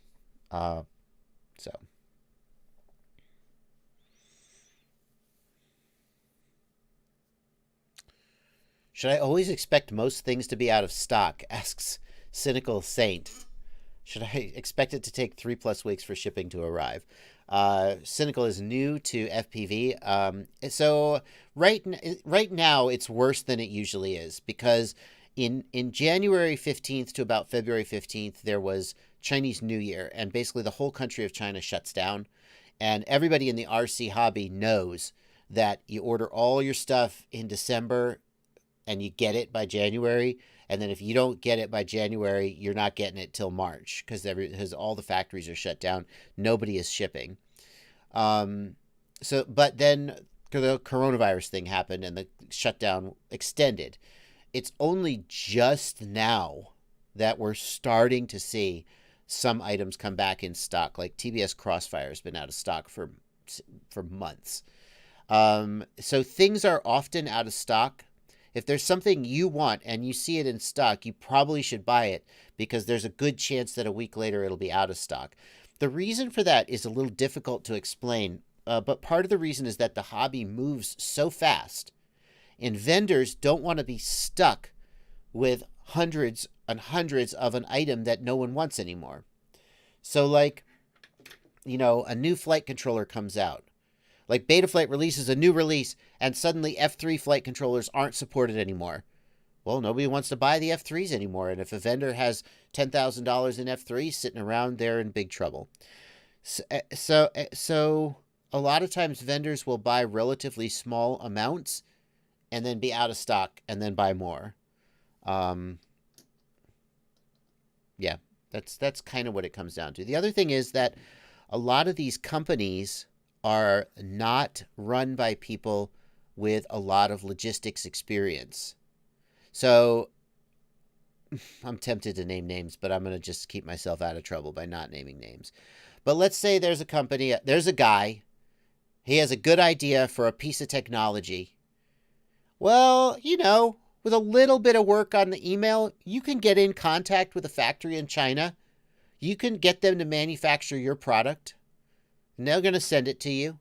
Should I always expect most things to be out of stock? Asks Cynical Saint. Should I expect it to take 3+ weeks for shipping to arrive? Cynical is new to FPV. So right now it's worse than it usually is, because in January 15th to about February 15th, there was Chinese New Year, and basically the whole country of China shuts down. And everybody in the RC hobby knows that you order all your stuff in December and you get it by January. And then if you don't get it by January, you're not getting it till March, because all the factories are shut down. Nobody is shipping. But then the coronavirus thing happened and the shutdown extended. It's only just now that we're starting to see some items come back in stock. Like TBS Crossfire has been out of stock for months. So things are often out of stock. If there's something you want and you see it in stock, you probably should buy it because there's a good chance that a week later it'll be out of stock. The reason for that is a little difficult to explain, but part of the reason is that the hobby moves so fast, and vendors don't want to be stuck with hundreds and hundreds of an item that no one wants anymore. So like, a new flight controller comes out. Like Betaflight releases a new release, and suddenly F3 flight controllers aren't supported anymore. Well, nobody wants to buy the F3s anymore, and if a vendor has $10,000 in F3s sitting around, they're in big trouble. So a lot of times vendors will buy relatively small amounts and then be out of stock and then buy more. Yeah, that's kind of what it comes down to. The other thing is that a lot of these companies are not run by people with a lot of logistics experience. So I'm tempted to name names, but I'm going to just keep myself out of trouble by not naming names. But let's say there's a company, there's a guy, he has a good idea for a piece of technology. Well, with a little bit of work on the email, you can get in contact with a factory in China. You can get them to manufacture your product. And they're going to send it to you.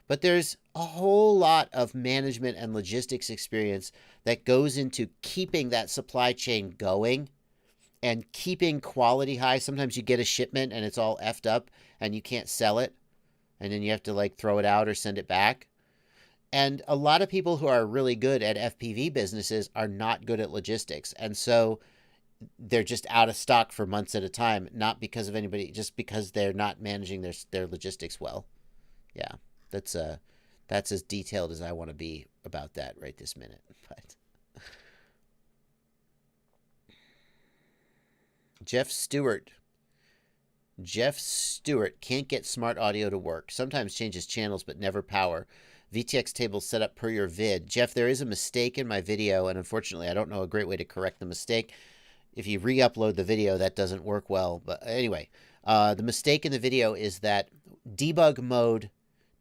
But there's a whole lot of management and logistics experience that goes into keeping that supply chain going and keeping quality high. Sometimes you get a shipment and it's all effed up and you can't sell it. And then you have to throw it out or send it back. And a lot of people who are really good at FPV businesses are not good at logistics. And so they're just out of stock for months at a time, not because of anybody, just because they're not managing their logistics well. Yeah, that's as detailed as I want to be about that right this minute. But Jeff Stewart can't get smart audio to work. Sometimes changes channels, but never power. VTX tables set up per your vid. Jeff, there is a mistake in my video, and unfortunately, I don't know a great way to correct the mistake. If you re-upload the video, that doesn't work well. But anyway, the mistake in the video is that debug mode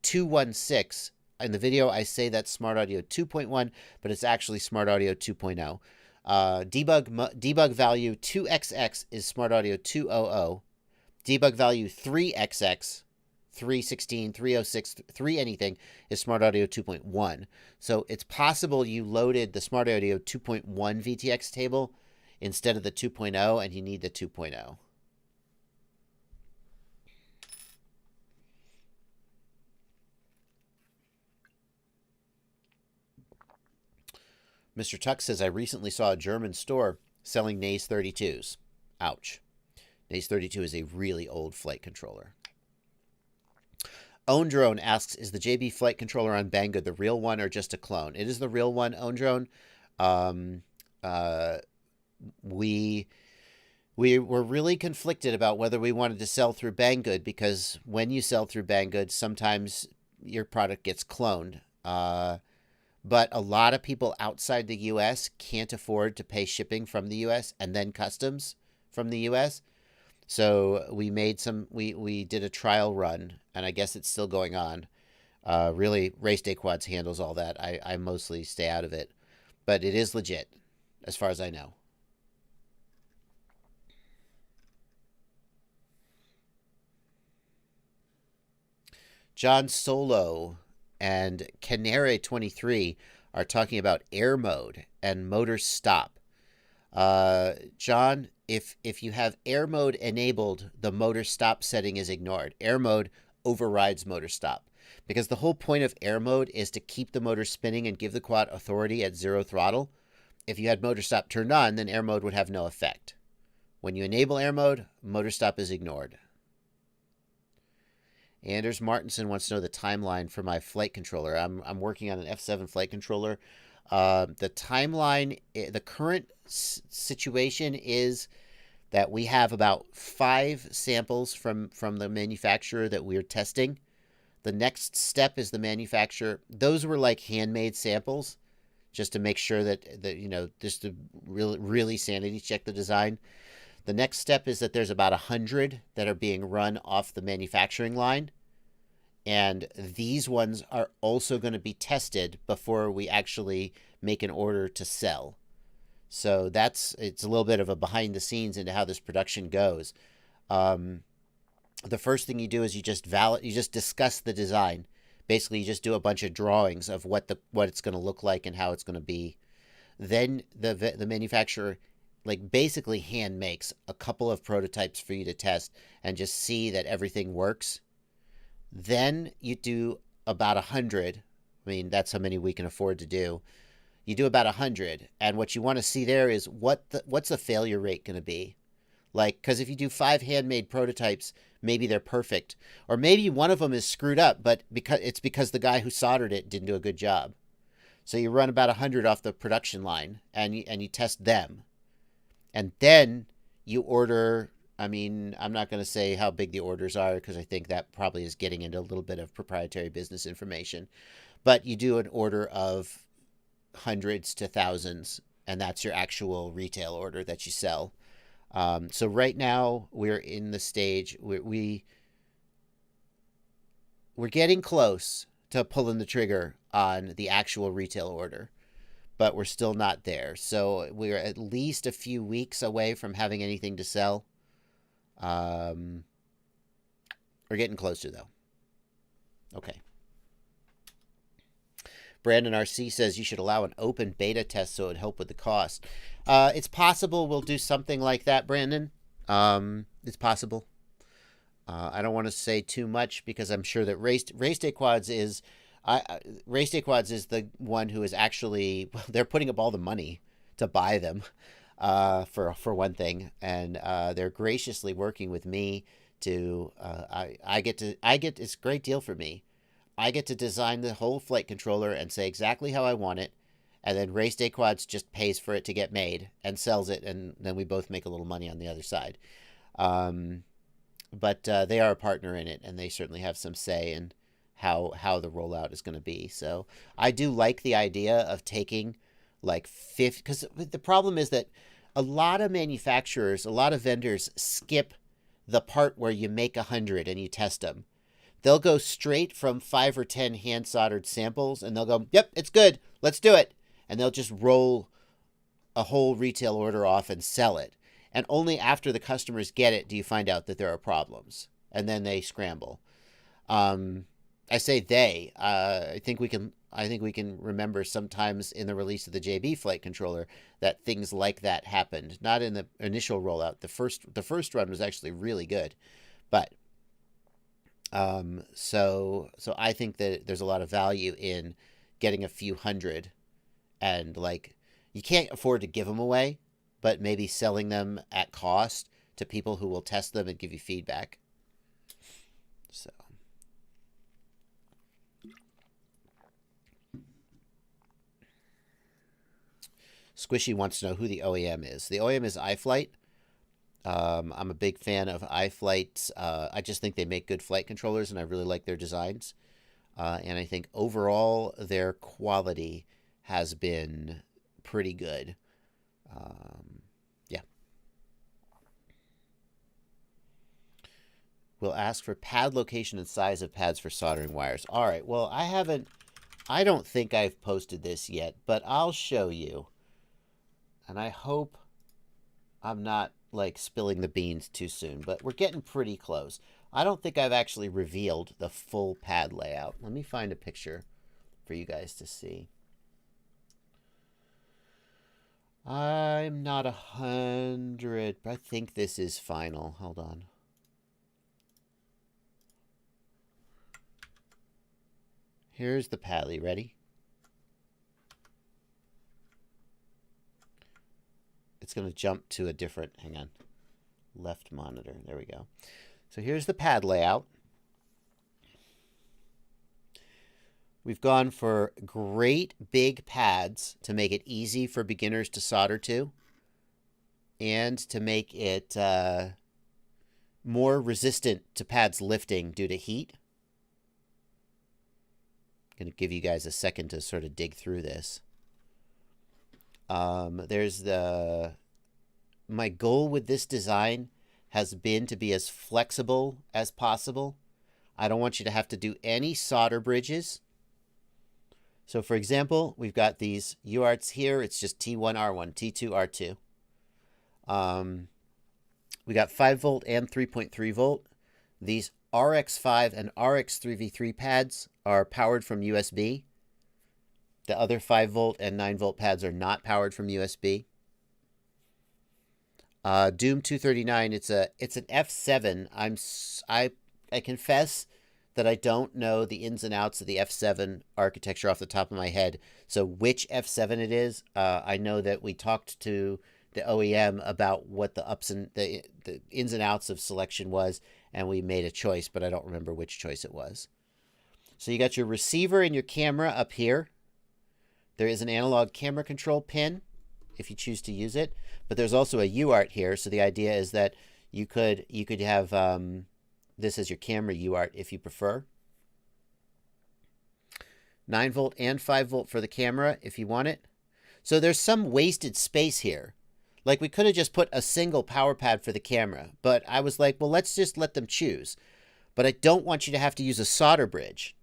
216. In the video, I say that's Smart Audio 2.1, but it's actually Smart Audio 2.0. Debug value 2XX is Smart Audio 2.00. Debug value 3XX, 316, 306, 3 anything is Smart Audio 2.1. So it's possible you loaded the Smart Audio 2.1 VTX table instead of the 2.0, and you need the 2.0. Mr. Tuck says, I recently saw a German store selling Naze 32s. Ouch. Naze 32 is a really old flight controller. Own Drone asks, is the JB flight controller on Banggood the real one or just a clone? It is the real one, Own Drone. We were really conflicted about whether we wanted to sell through Banggood, because when you sell through Banggood, sometimes your product gets cloned. But a lot of people outside the U.S. can't afford to pay shipping from the U.S. and then customs from the U.S. So we did a trial run, and I guess it's still going on. Really, Race Day Quads handles all that. I mostly stay out of it. But it is legit, as far as I know. John Solo and Canary23 are talking about air mode and motor stop. John, if you have air mode enabled, the motor stop setting is ignored. Air mode overrides motor stop, because the whole point of air mode is to keep the motor spinning and give the quad authority at 0 throttle. If you had motor stop turned on, then air mode would have no effect. When you enable air mode, motor stop is ignored. Anders Martinson wants to know the timeline for my flight controller. I'm working on an F7 flight controller. The timeline, the current situation is that we have about 5 samples from the manufacturer that we're testing. The next step is the manufacturer. Those were like handmade samples, just to make sure that just to really sanity check the design. The next step is that there's about 100 that are being run off the manufacturing line. And these ones are also going to be tested before we actually make an order to sell. So it's a little bit of a behind the scenes into how this production goes. The first thing you do is you just discuss the design. Basically, you just do a bunch of drawings of what it's going to look like and how it's going to be. Then the manufacturer basically hand makes a couple of prototypes for you to test and just see that everything works. Then you do about 100. I mean, that's how many we can afford to do. You do about 100, and what you want to see there is what's the failure rate going to be? Because if you do 5 handmade prototypes, maybe they're perfect, or maybe one of them is screwed up, but because the guy who soldered it didn't do a good job. So you run about 100 off the production line, and you test them, and then you order. I mean, I'm not going to say how big the orders are because I think that probably is getting into a little bit of proprietary business information, but you do an order of hundreds to thousands, and that's your actual retail order that you sell. So right now we're in the stage where we're getting close to pulling the trigger on the actual retail order, but we're still not there. So we're at least a few weeks away from having anything to sell. We're getting closer though. Okay. Brandon RC says you should allow an open beta test so it would help with the cost. It's possible we'll do something like that, Brandon. It's possible. I don't want to say too much because I'm sure that Race Day Quads is the one who is actually, they're putting up all the money to buy them, for one thing, and they're graciously working with me to. It's a great deal for me. I get to design the whole flight controller and say exactly how I want it, and then Race Day Quads just pays for it to get made and sells it, and then we both make a little money on the other side. But they are a partner in it, and they certainly have some say in how the rollout is going to be. So I do like the idea of taking 50, because the problem is that a lot of manufacturers, a lot of vendors skip the part where you make 100 and you test them. They'll go straight from 5 or 10 hand soldered samples and they'll go, yep, it's good, let's do it. And they'll just roll a whole retail order off and sell it. And only after the customers get it do you find out that there are problems. And then they scramble. I say they. I think we can remember sometimes in the release of the JB flight controller that things like that happened. Not in the initial rollout. The first run was actually really good, but so I think that there's a lot of value in getting a few hundred, and you can't afford to give them away, but maybe selling them at cost to people who will test them and give you feedback. So. Squishy wants to know who the OEM is. The OEM is iFlight. I'm a big fan of iFlight. I just think they make good flight controllers, and I really like their designs. And I think overall their quality has been pretty good. Yeah. We'll ask for pad location and size of pads for soldering wires. All right. Well, I don't think I've posted this yet, but I'll show you. And I hope I'm not spilling the beans too soon, but we're getting pretty close. I don't think I've actually revealed the full pad layout. Let me find a picture for you guys to see. I'm not 100, but I think this is final. Hold on. Here's the pad. Are you ready? It's going to jump to a different, hang on, left monitor. There we go. So here's the pad layout. We've gone for great big pads to make it easy for beginners to solder to, and to make it more resistant to pads lifting due to heat. I'm going to give you guys a second to sort of dig through this. There's the my goal with this design has been to be as flexible as possible. I don't want you to have to do any solder bridges. So for example, we've got these UARTs here. It's just T1R1, T2R2. We got 5 volt and 3.3 volt. These RX5 and RX3v3 pads are powered from USB. The other 5 volt and 9 volt pads are not powered from USB. Doom 239, it's an F7. I confess that I don't know the ins and outs of the F7 architecture off the top of my head. So which F7 it is, I know that we talked to the OEM about what the ups and the ins and outs of selection was, and we made a choice, but I don't remember which choice it was. So you got your receiver and your camera up here. There is an analog camera control pin if you choose to use it, but there's also a UART here. So the idea is that you could have this as your camera UART if you prefer. 9 volt and 5 volt for the camera if you want it. So there's some wasted space here. Like we could have just put a single power pad for the camera, but I was like, well, let's just let them choose. But I don't want you to have to use a solder bridge.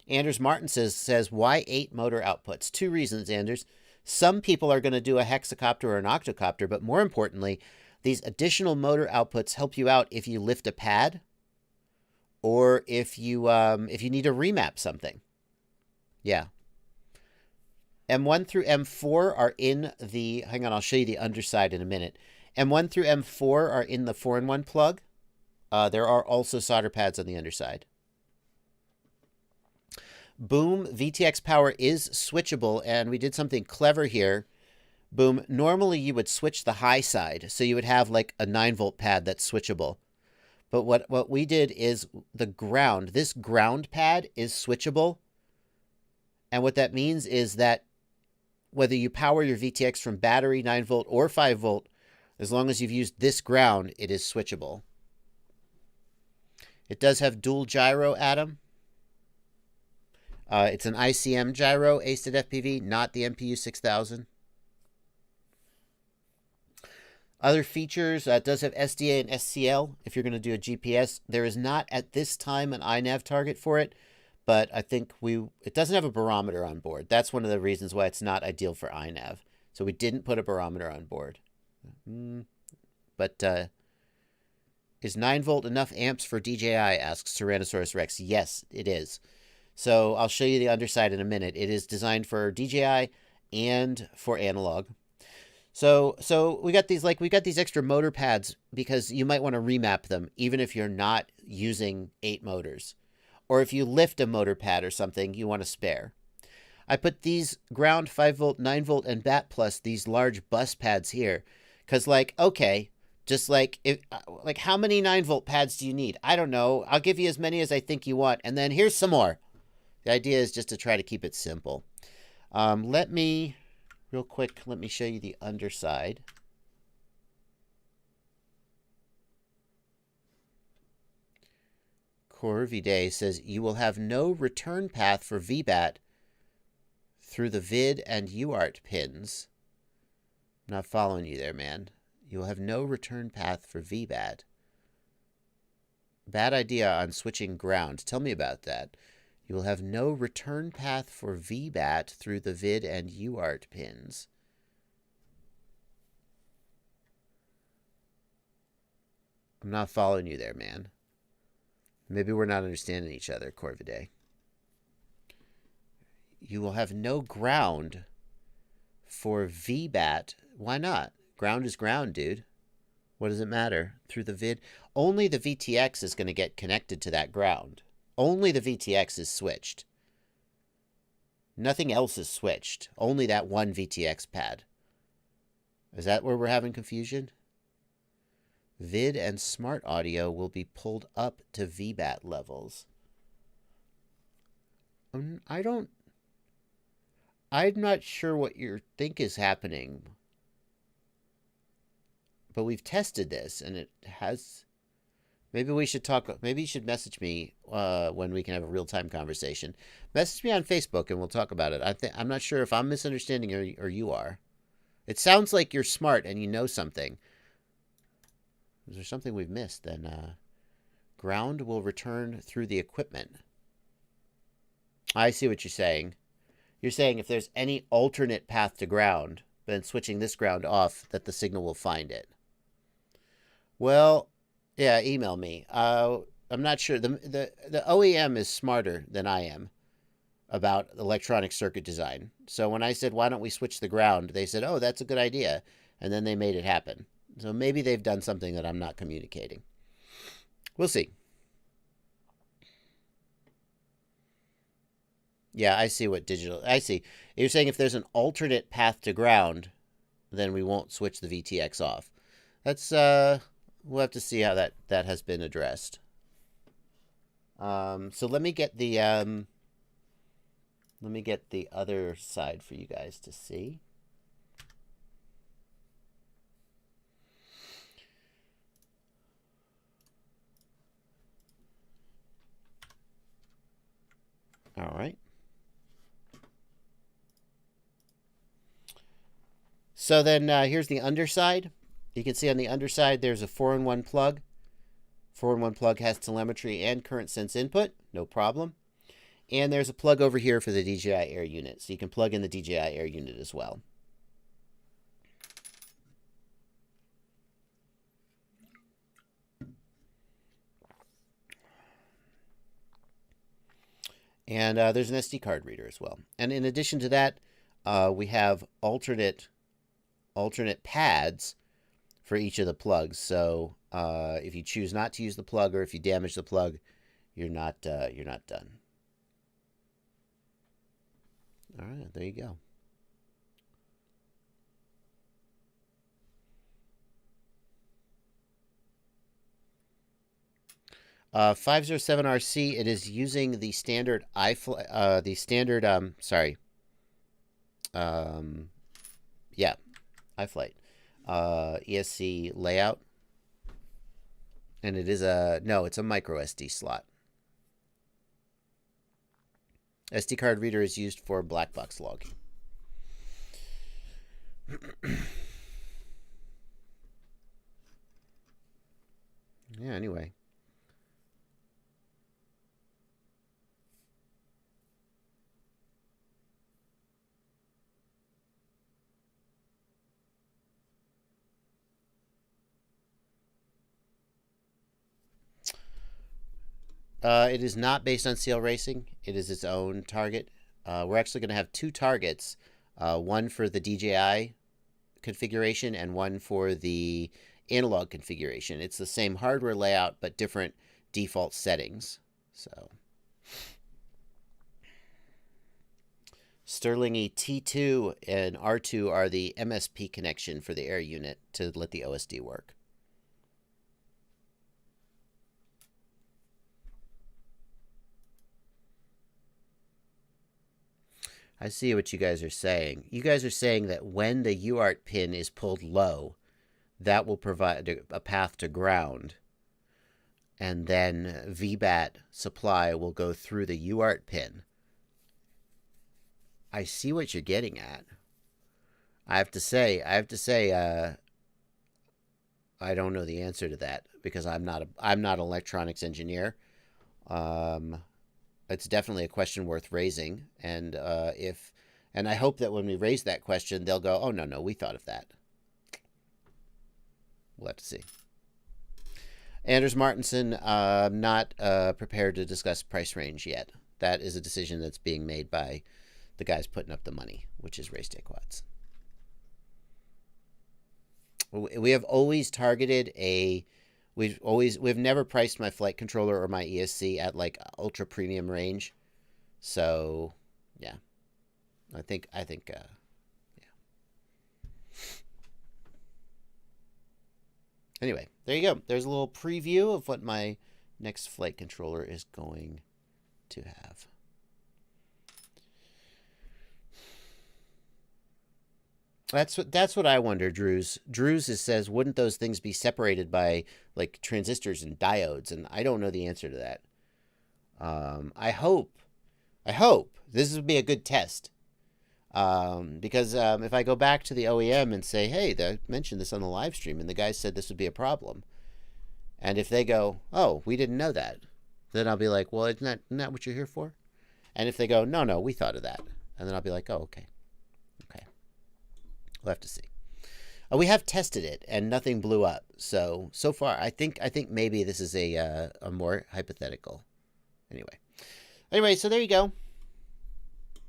Anders Martin says, why 8 motor outputs? 2 reasons, Anders. Some people are going to do a hexacopter or an octocopter, but more importantly, these additional motor outputs help you out if you lift a pad or if you need to remap something. Yeah. M1 through M4 are in the, hang on, I'll show you the underside in a minute. M1 through M4 are in the 4-in-1 plug. There are also solder pads on the underside. Boom, VTX power is switchable, and we did something clever here. Boom, normally you would switch the high side, so you would have like a 9-volt pad that's switchable. But what we did is the ground, this ground pad is switchable. And what that means is that whether you power your VTX from battery, 9 volt, or 5 volt, as long as you've used this ground, it is switchable. It does have dual gyro, Adam. It's an ICM gyro, ASTED FPV, not the MPU 6000. Other features, it does have SDA and SCL if you're going to do a GPS. There is not at this time an iNav target for it, but I think it doesn't have a barometer on board. That's one of the reasons why it's not ideal for iNav. So we didn't put a barometer on board. But is 9 volt enough amps for DJI, asks Tyrannosaurus Rex. Yes, it is. So I'll show you the underside in a minute. It is designed for DJI and for analog. So we got these extra motor pads because you might want to remap them even if you're not using 8 motors. Or if you lift a motor pad or something, you want to spare. I put these ground 5 volt, 9 volt, and BAT plus, these large bus pads here. Because okay, just how many 9 volt pads do you need? I don't know. I'll give you as many as I think you want. And then here's some more. The idea is just to try to keep it simple. Real quick, let me show you the underside. Corviday says, you will have no return path for VBAT through the vid and UART pins. I'm not following you there, man. You will have no return path for VBAT. Bad idea on switching ground. Tell me about that. You will have no return path for VBAT through the vid and UART pins. I'm not following you there, man. Maybe we're not understanding each other, Corviday. You will have no ground for VBAT. Why not? Ground is ground, dude. What does it matter? Through the vid? Only the VTX is going to get connected to that ground. Only the VTX is switched. Nothing else is switched. Only that one VTX pad. Is that where we're having confusion? Vid and smart audio will be pulled up to VBAT levels. I'm not sure what you think is happening. But we've tested this and it has... Maybe we should talk. Maybe you should message me when we can have a real-time conversation. Message me on Facebook and we'll talk about it. I'm not sure if I'm misunderstanding or you are. It sounds like you're smart and you know something. Is there something we've missed? Then ground will return through the equipment. I see what you're saying. You're saying if there's any alternate path to ground, then switching this ground off, that the signal will find it. Well, yeah, email me. I'm not sure. The OEM is smarter than I am about electronic circuit design. So when I said, why don't we switch the ground, they said, oh, that's a good idea. And then they made it happen. So maybe they've done something that I'm not communicating. We'll see. Yeah, I see what digital... I see. You're saying if there's an alternate path to ground, then we won't switch the VTX off. That's... we'll have to see how that has been addressed. So let me get the... let me get the other side for you guys to see. All right. So then here's the underside. You can see on the underside there's a 4-in-1 plug. 4-in-1 plug has telemetry and current sense input, no problem. And there's a plug over here for the DJI Air unit, so you can plug in the DJI Air unit as well. And there's an SD card reader as well. And in addition to that, we have alternate pads for each of the plugs. So if you choose not to use the plug, or if you damage the plug, you're not done. All right, there you go. Uh, 507RC, it is using the standard iFlight, iFlight, ESC layout. And it is it's a micro SD slot. SD card reader is used for black box logging. Yeah, anyway. It is not based on CL Racing. It is its own target. We're actually going to have two targets, one for the DJI configuration and one for the analog configuration. It's the same hardware layout, but different default settings. So, Sterling E T2 and R2 are the MSP connection for the Air unit to let the OSD work. I see what you guys are saying. You guys are saying that when the UART pin is pulled low, that will provide a path to ground. And then VBAT supply will go through the UART pin. I see what you're getting at. I have to say, I don't know the answer to that because I'm not an electronics engineer. It's definitely a question worth raising, and I hope that when we raise that question, they'll go, "Oh no, we thought of that." We'll have to see. Anders Martinson, not prepared to discuss price range yet. That is a decision that's being made by the guys putting up the money, which is Race Day Quads. We have always targeted we've never priced my flight controller or my ESC at like ultra premium range. So, yeah. I think yeah. Anyway, there you go. There's a little preview of what my next flight controller is going to have. That's what I wonder, Drews. Drews says, wouldn't those things be separated by like transistors and diodes? And I don't know the answer to that. I hope this would be a good test. Because if I go back to the OEM and say, hey, I mentioned this on the live stream, and the guy said this would be a problem, and if they go, oh, we didn't know that, then I'll be like, well, isn't that what you're here for? And if they go, no, we thought of that, and then I'll be like, oh, okay. We'll have to see. We have tested it, and nothing blew up. So far, I think maybe this is a more hypothetical. Anyway, so there you go.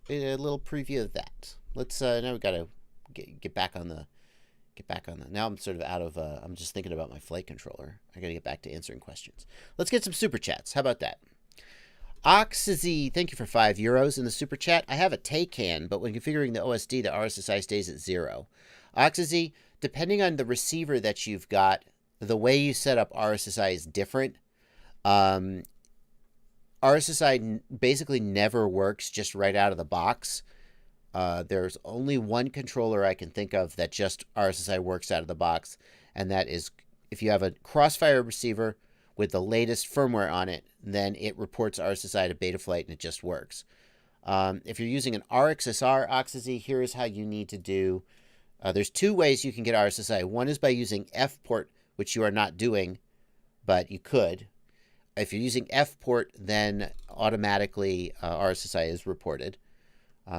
A little preview of that. Let's now we gotta get back on the now I'm sort of out of I'm just thinking about my flight controller. I gotta get back to answering questions. Let's get some super chats. How about that? Oxyzy, thank you for €5 in the super chat. I have a Taycan, but when configuring the OSD, the RSSI stays at 0. Oxyzy, depending on the receiver that you've got, the way you set up RSSI is different. RSSI basically never works just right out of the box. There's only one controller I can think of that just RSSI works out of the box, and that is if you have a Crossfire receiver with the latest firmware on it, then it reports RSSI to Betaflight and it just works. If you're using an RxSR Oxyzy, here is how you need to do. There's two ways you can get RSSI. One is by using F-port, which you are not doing, but you could. If you're using F-port, then automatically RSSI is reported.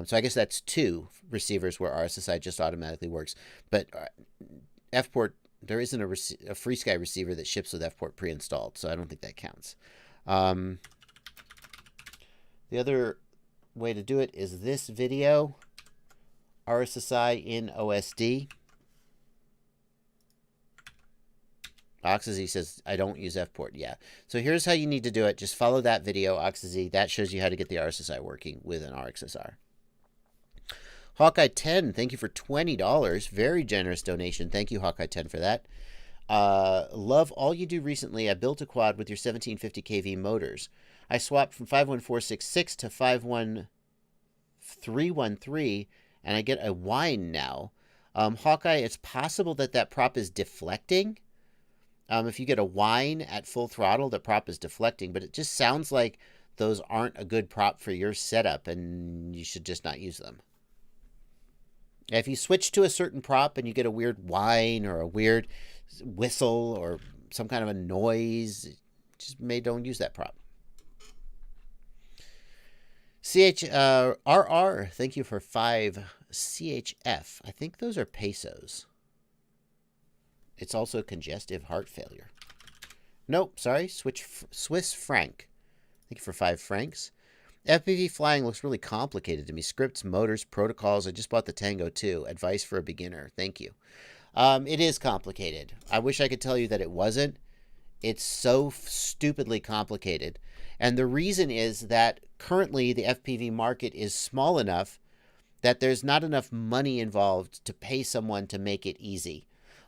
So I guess that's two receivers where RSSI just automatically works. But F-port, there isn't a FrSky receiver that ships with F-port pre-installed, so I don't think that counts. The other way to do it is this video, RSSI in OSD. Oxyzy says, I don't use F-port. Yeah. So here's how you need to do it. Just follow that video, Oxyzy. That shows you how to get the RSSI working with an RxSR. Hawkeye 10, thank you for $20. Very generous donation. Thank you, Hawkeye 10, for that. Love all you do recently. I built a quad with your 1750 kV motors. I swapped from 51466 to 51313, and I get a whine now. Hawkeye, it's possible that prop is deflecting. If you get a whine at full throttle, the prop is deflecting, but it just sounds like those aren't a good prop for your setup, and you should just not use them. If you switch to a certain prop and you get a weird whine or a weird whistle or some kind of a noise, just don't use that prop. RR, thank you for 5 CHF. I think those are pesos. It's also congestive heart failure. Nope, sorry, Swiss franc. Thank you for 5 francs. FPV flying looks really complicated to me. Scripts, motors, protocols. I just bought the Tango 2. Advice for a beginner. Thank you. It is complicated. I wish I could tell you that it wasn't. It's so stupidly complicated. And the reason is that currently the FPV market is small enough that there's not enough money involved to pay someone to make it easy.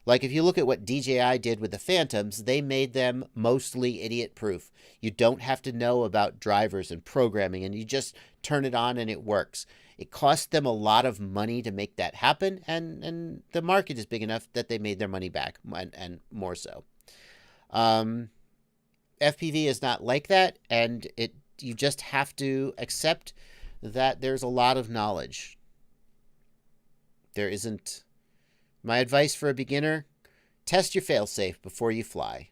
Like if you look at what DJI did with the Phantoms, they made them mostly idiot-proof. You don't have to know about drivers and programming, and you just turn it on and it works. It cost them a lot of money to make that happen, and the market is big enough that they made their money back, and more so. FPV is not like that, and you just have to accept that there's a lot of knowledge. There isn't... My advice for a beginner, test your failsafe before you fly.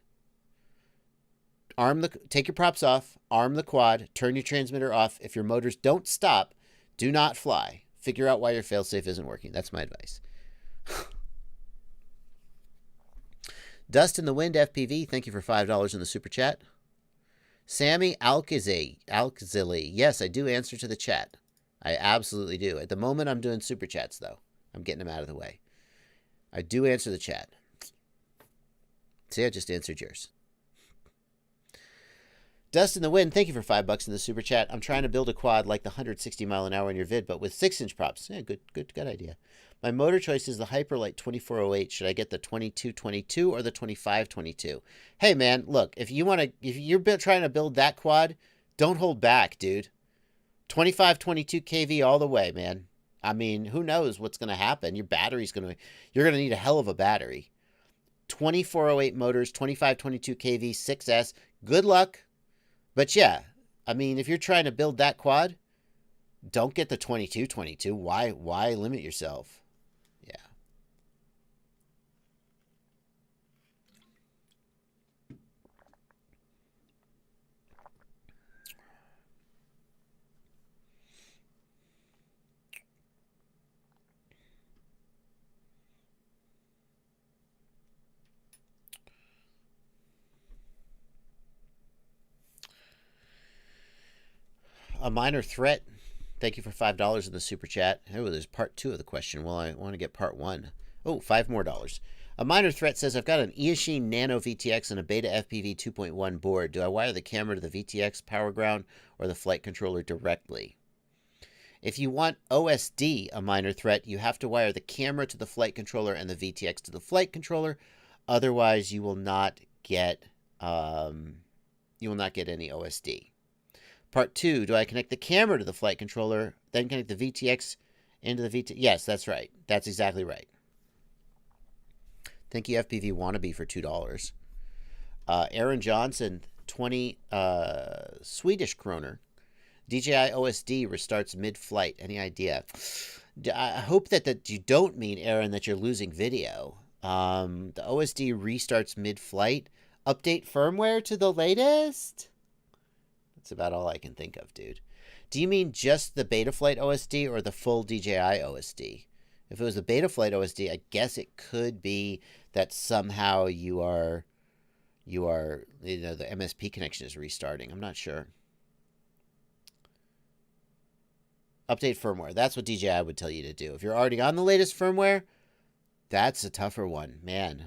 Take your props off, arm the quad, turn your transmitter off. If your motors don't stop, do not fly. Figure out why your failsafe isn't working. That's my advice. Dust in the Wind FPV, thank you for $5 in the super chat. Sammy Alkazili, yes, I do answer to the chat. I absolutely do. At the moment, I'm doing super chats, though. I'm getting them out of the way. I do answer the chat. See, I just answered yours. Dust in the Wind, thank you for $5 in the super chat. I'm trying to build a quad like the 160 mile an hour in your vid, but with 6-inch props. Yeah, good idea. My motor choice is the Hyperlight 2408. Should I get the 2222 or the 2522? Hey man, look, if you're trying to build that quad, don't hold back, dude. 2522 kV all the way, man. I mean, who knows what's going to happen? You're going to need a hell of a battery. 2408 motors, 2522 kV, 6S. Good luck. But yeah, I mean, if you're trying to build that quad, Don't get the 2222. Why limit yourself? Yeah. A minor threat. Thank you for $5 in the super chat. Oh, there's part 2 of the question. Well, I want to get part 1. Oh, $5 more. A minor threat says, I've got an Eachine Nano VTX and a Beta FPV 2.1 board. Do I wire the camera to the VTX power ground or the flight controller directly? If you want OSD, a minor threat, you have to wire the camera to the flight controller and the VTX to the flight controller. Otherwise, you will not get any OSD. Part 2, do I connect the camera to the flight controller, then connect the VTX into the VTX? Yes, that's right. That's exactly right. Thank you, FPV Wannabe, for $2. Aaron Johnson, 20 Swedish kroner. DJI OSD restarts mid-flight. Any idea? I hope that you don't mean, Aaron, that you're losing video. The OSD restarts mid-flight. Update firmware to the latest? That's about all I can think of, dude. Do you mean just the Betaflight OSD or the full DJI OSD? If it was the Betaflight OSD, I guess it could be that somehow the MSP connection is restarting. I'm not sure. Update firmware. That's what DJI would tell you to do. If you're already on the latest firmware, that's a tougher one, man.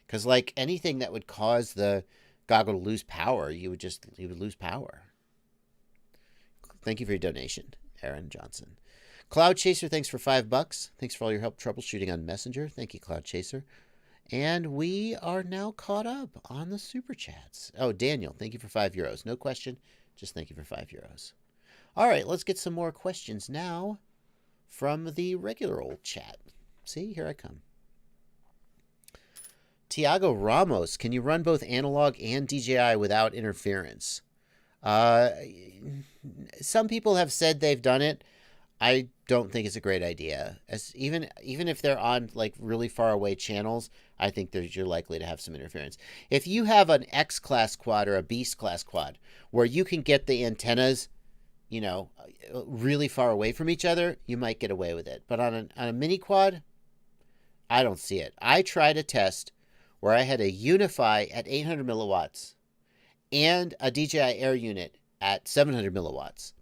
Because like anything that would cause the goggle to lose power, you would lose power. Thank you for your donation, Aaron Johnson. Cloud Chaser, thanks for $5. Thanks for all your help troubleshooting on Messenger. Thank you, Cloud Chaser. And we are now caught up on the super chats. Oh, Daniel, thank you for €5. No question, just thank you for €5. All right, let's get some more questions now from the regular old chat. See, here I come. Tiago Ramos, can you run both analog and DJI without interference? Some people have said they've done it. I don't think it's a great idea. Even if they're on like really far away channels, I think you're likely to have some interference. If you have an X class quad or a Beast class quad where you can get the antennas, really far away from each other, you might get away with it. But on a mini quad, I don't see it. I tried a test where I had a Unify at 800 milliwatts and a DJI Air unit at 700 milliwatts.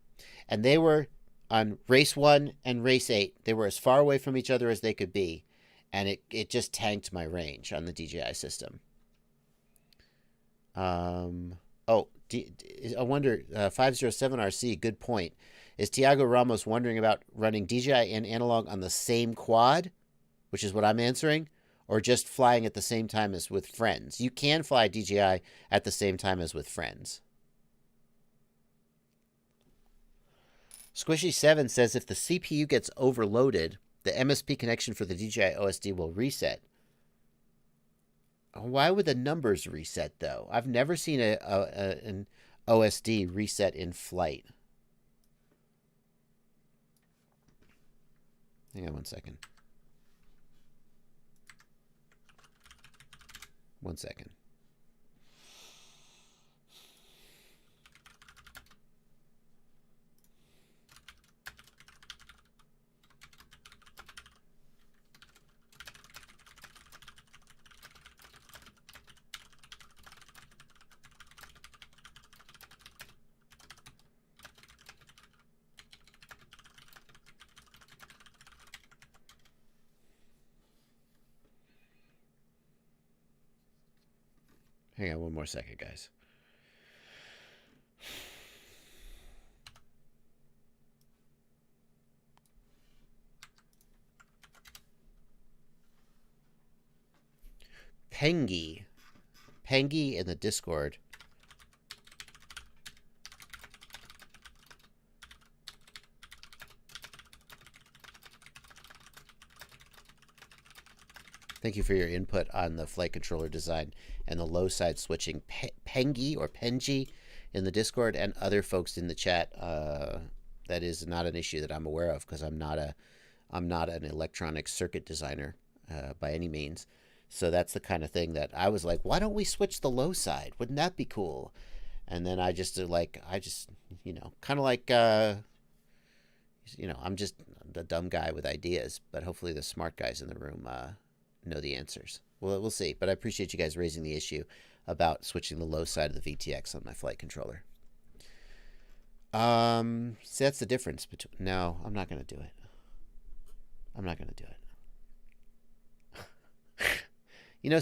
And they were on race 1 and race 8. They were as far away from each other as they could be. And it just tanked my range on the DJI system. I wonder, 507RC, good point. Is Tiago Ramos wondering about running DJI and analog on the same quad, which is what I'm answering, or just flying at the same time as with friends? You can fly DJI at the same time as with friends. Squishy7 says if the CPU gets overloaded, the MSP connection for the DJI OSD will reset. Why would the numbers reset, though? I've never seen an OSD reset in flight. Hang on 1 second. 1 second. Hang on 1 more second, guys. Pengy in the Discord. Thank you for your input on the flight controller design and the low side switching. Pengy or Pengy in the Discord and other folks in the chat that that is not an issue that I'm aware of, because I'm not an electronic circuit designer by any means. So that's the kind of thing that I was like, why don't we switch the low side? Wouldn't that be cool? And then I just kind of like, I'm just the dumb guy with ideas, but hopefully the smart guys in the room know the answers. Well, we'll see. But I appreciate you guys raising the issue about switching the low side of the VTX on my flight controller. See, that's the difference between. No, I'm not going to do it. I'm not going to do it.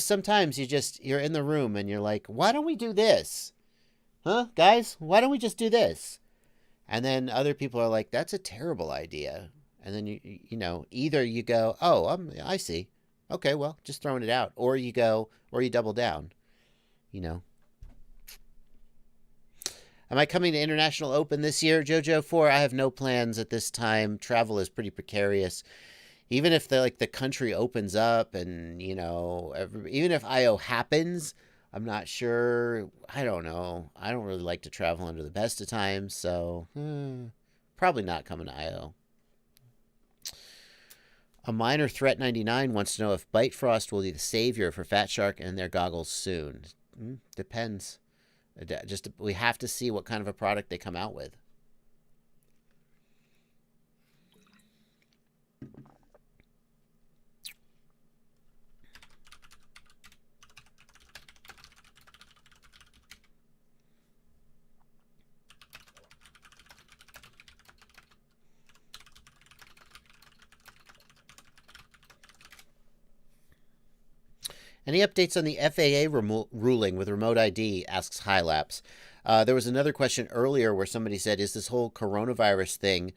Sometimes you're in the room and you're like, why don't we do this? Huh, guys? Why don't we just do this? And then other people are like, that's a terrible idea. And then either you go, oh, I see. Okay, well, just throwing it out. Or you double down. Am I coming to International Open this year, JoJo 4? I have no plans at this time. Travel is pretty precarious. Even if the country opens up and, even if I/O happens, I'm not sure. I don't know. I don't really like to travel under the best of times, so probably not coming to I/O. A minor Threat 99 wants to know if Bitefrost will be the savior for Fat Shark and their goggles soon. Depends. We have to see what kind of a product they come out with. Any updates on the FAA ruling with remote ID, asks Highlapse. There was another question earlier where somebody said, is this whole coronavirus thing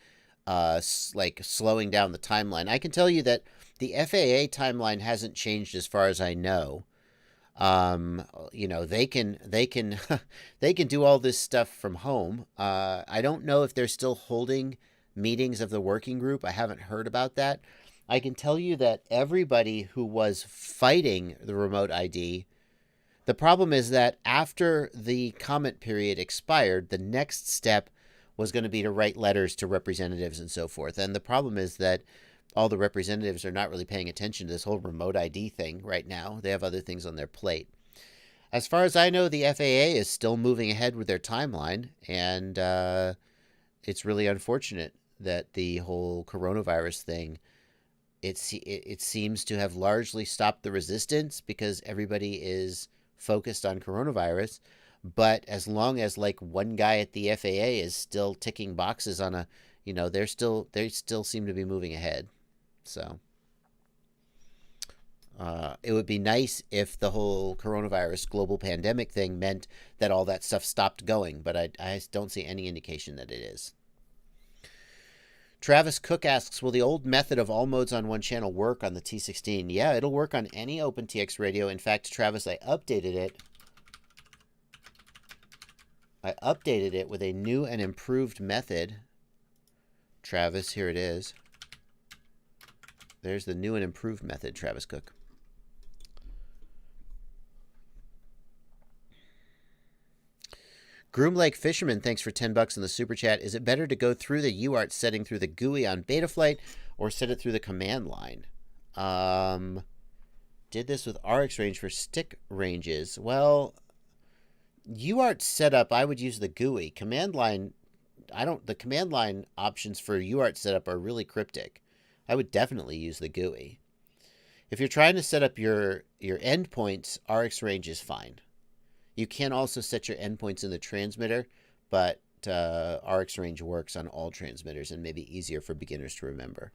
slowing down the timeline? I can tell you that the FAA timeline hasn't changed as far as I know. They can they can do all this stuff from home. I don't know if they're still holding meetings of the working group. I haven't heard about that. I can tell you that everybody who was fighting the remote ID, the problem is that after the comment period expired, the next step was going to be to write letters to representatives and so forth. And the problem is that all the representatives are not really paying attention to this whole remote ID thing right now. They have other things on their plate. As far as I know, the FAA is still moving ahead with their timeline, and it's really unfortunate that the whole coronavirus thing, it seems to have largely stopped the resistance because everybody is focused on coronavirus. But as long as one guy at the FAA is still ticking boxes on a, they still seem to be moving ahead. So it would be nice if the whole coronavirus global pandemic thing meant that all that stuff stopped going, but I don't see any indication that it is. Travis Cook asks, will the old method of all modes on one channel work on the T16? Yeah, it'll work on any OpenTX radio. In fact, Travis, I updated it with a new and improved method. Travis, here it is. There's the new and improved method, Travis Cook. Groom Lake Fisherman, thanks for $10 in the super chat. Is it better to go through the UART setting through the GUI on Betaflight or set it through the command line? Did this with RX range for stick ranges. Well, UART setup, I would use the GUI. Command line, the command line options for UART setup are really cryptic. I would definitely use the GUI. If you're trying to set up your endpoints, RX range is fine. You can also set your endpoints in the transmitter, but RX range works on all transmitters and may be easier for beginners to remember.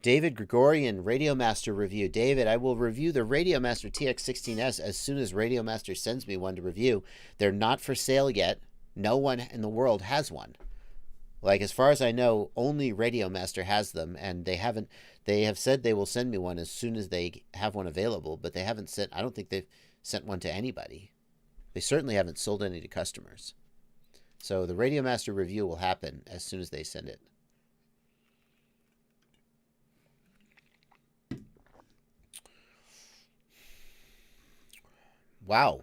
David Gregorian, Radiomaster review. David, I will review the Radiomaster TX16S as soon as Radiomaster sends me one to review. They're not for sale yet. No one in the world has one. As far as I know, only Radiomaster has them, and they have said they will send me one as soon as they have one available, but they haven't sent, I don't think they've sent one to anybody. They certainly haven't sold any to customers. So the Radiomaster review will happen as soon as they send it. Wow.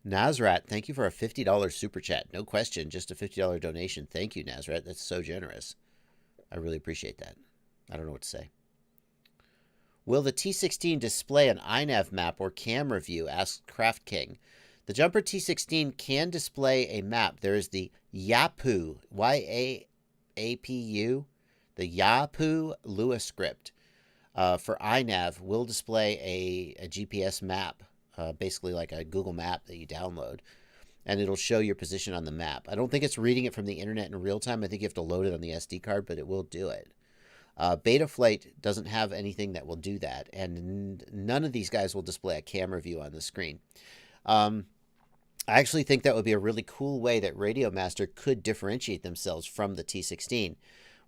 Nazrat, thank you for a $50 super chat. No question, just a $50 donation. Thank you, Nazrat. That's so generous. I really appreciate that. I don't know what to say. Will the T16 display an iNav map or camera view? Asks Craft King. The Jumper T16 can display a map. There is the YAPU, Y-A-A-P-U, the YAPU Lua script for iNav will display a GPS map, basically like a Google map that you download, and it'll show your position on the map. I don't think it's reading it from the internet in real time. I think you have to load it on the SD card, but it will do it. Betaflight doesn't have anything that will do that, and none of these guys will display a camera view on the screen. I actually think that would be a really cool way that Radio Master could differentiate themselves from the T16,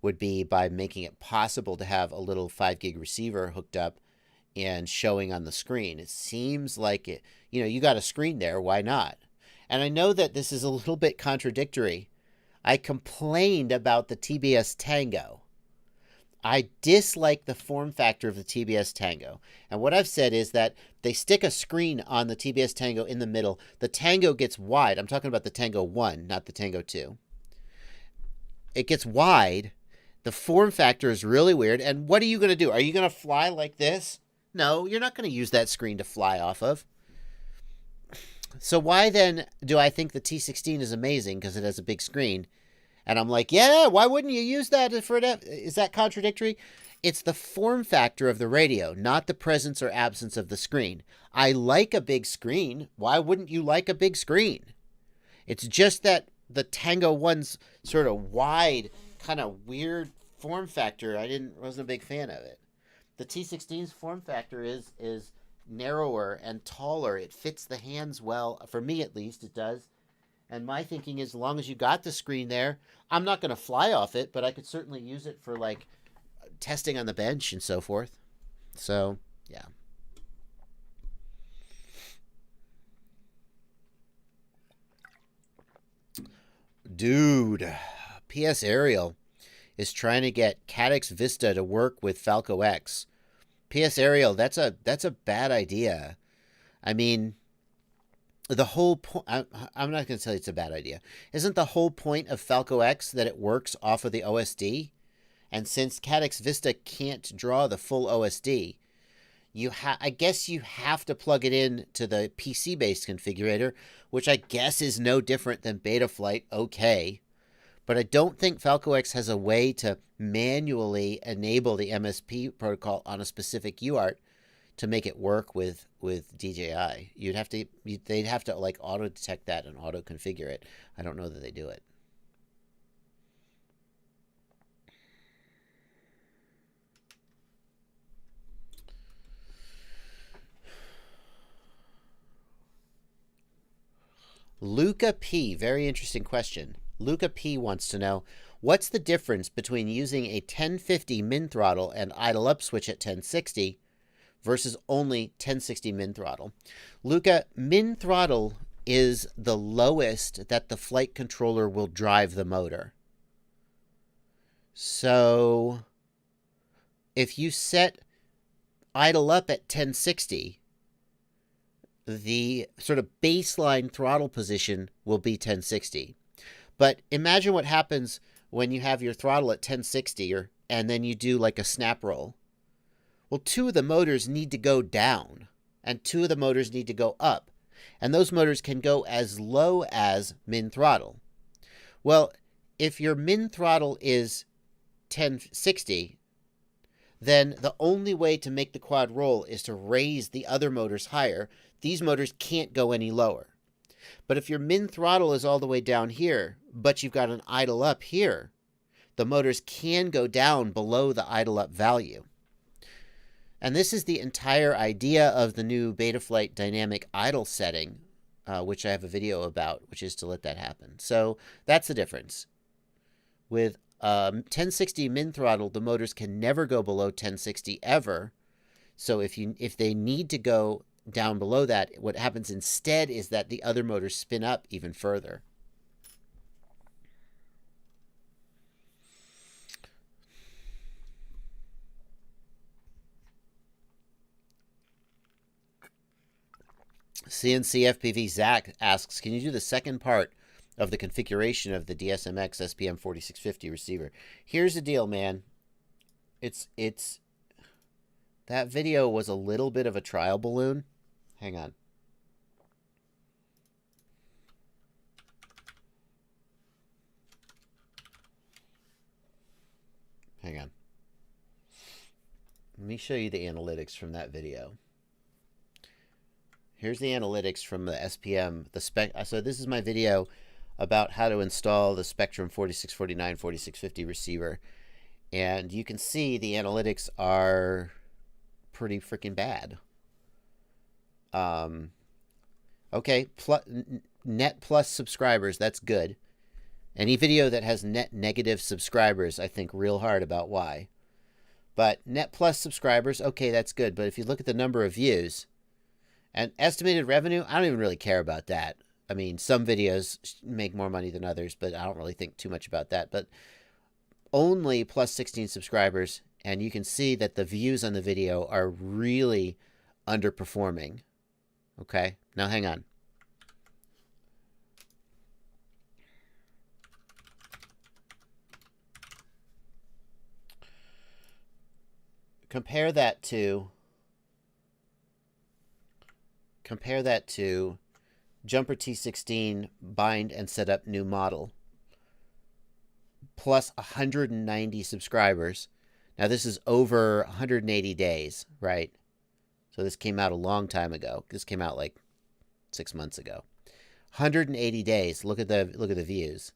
would be by making it possible to have a little 5 gig receiver hooked up and showing on the screen. It seems like it, you got a screen there, why not? And I know that this is a little bit contradictory. I complained about the TBS Tango. I dislike the form factor of the TBS Tango. And what I've said is that they stick a screen on the TBS Tango in the middle. The Tango gets wide. I'm talking about the Tango 1, not the Tango 2. It gets wide. The form factor is really weird. And what are you going to do? Are you going to fly like this? No, you're not going to use that screen to fly off of. So why then do I think the T16 is amazing because it has a big screen? And I'm like, yeah, why wouldn't you use that for that? Is that contradictory? It's the form factor of the radio, not the presence or absence of the screen. I like a big screen. Why wouldn't you like a big screen? It's just that the Tango 1's sort of wide, kind of weird form factor. Wasn't a big fan of it. The T16's form factor is narrower and taller. It fits the hands well. For me, at least, it does. And my thinking is, as long as you got the screen there, I'm not going to fly off it, but I could certainly use it for, like, testing on the bench and so forth. So, yeah. Dude, PS Aerial is trying to get Caddx Vista to work with Falco X. PS Aerial, that's a bad idea. I mean, the whole point, I'm not going to tell you it's a bad idea. Isn't the whole point of Falco X that it works off of the OSD? And since Caddx Vista can't draw the full OSD, I guess you have to plug it in to the PC-based configurator, which I guess is no different than Betaflight. Okay. But I don't think Falco X has a way to manually enable the MSP protocol on a specific UART to make it work with DJI. They'd have to like auto detect that and auto configure it. I don't know that they do it. Luca P, very interesting question. Luca P wants to know, what's the difference between using a 1050 min throttle and idle up switch at 1060 versus only 1060 min throttle? Luca, min throttle is the lowest that the flight controller will drive the motor. So if you set idle up at 1060, the sort of baseline throttle position will be 1060. But imagine what happens when you have your throttle at 1060 and then you do like a snap roll. Well, two of the motors need to go down and two of the motors need to go up. And those motors can go as low as min throttle. Well, if your min throttle is 1060, then the only way to make the quad roll is to raise the other motors higher. These motors can't go any lower. But if your min throttle is all the way down here, but you've got an idle up here, the motors can go down below the idle up value. And this is the entire idea of the new Betaflight dynamic idle setting, which I have a video about, which is to let that happen. So that's the difference. With 1060 min throttle, the motors can never go below 1060 ever. So if they need to go down below that, what happens instead is that the other motors spin up even further. CNC FPV Zach asks, can you do the second part of the configuration of the DSMX SPM 4650 receiver? Here's the deal, man. It's that video was a little bit of a trial balloon. Hang on. Hang on. Let me show you the analytics from that video. Here's the analytics from the SPM, the spec. So this is my video about how to install the Spectrum 4649 4650 receiver. And you can see the analytics are pretty freaking bad. Okay, net plus subscribers, that's good. Any video that has net negative subscribers, I think real hard about why. But net plus subscribers, okay, that's good. But if you look at the number of views and estimated revenue, I don't even really care about that. I mean, some videos make more money than others, but I don't really think too much about that. But only plus 16 subscribers, and you can see that the views on the video are really underperforming. Okay, now hang on. Compare that to Jumper T16 bind and set up new model. Plus 190 subscribers. Now this is over 180 days, right? So this came out a long time ago. This came out like 6 months ago. 180 days. Look at the views.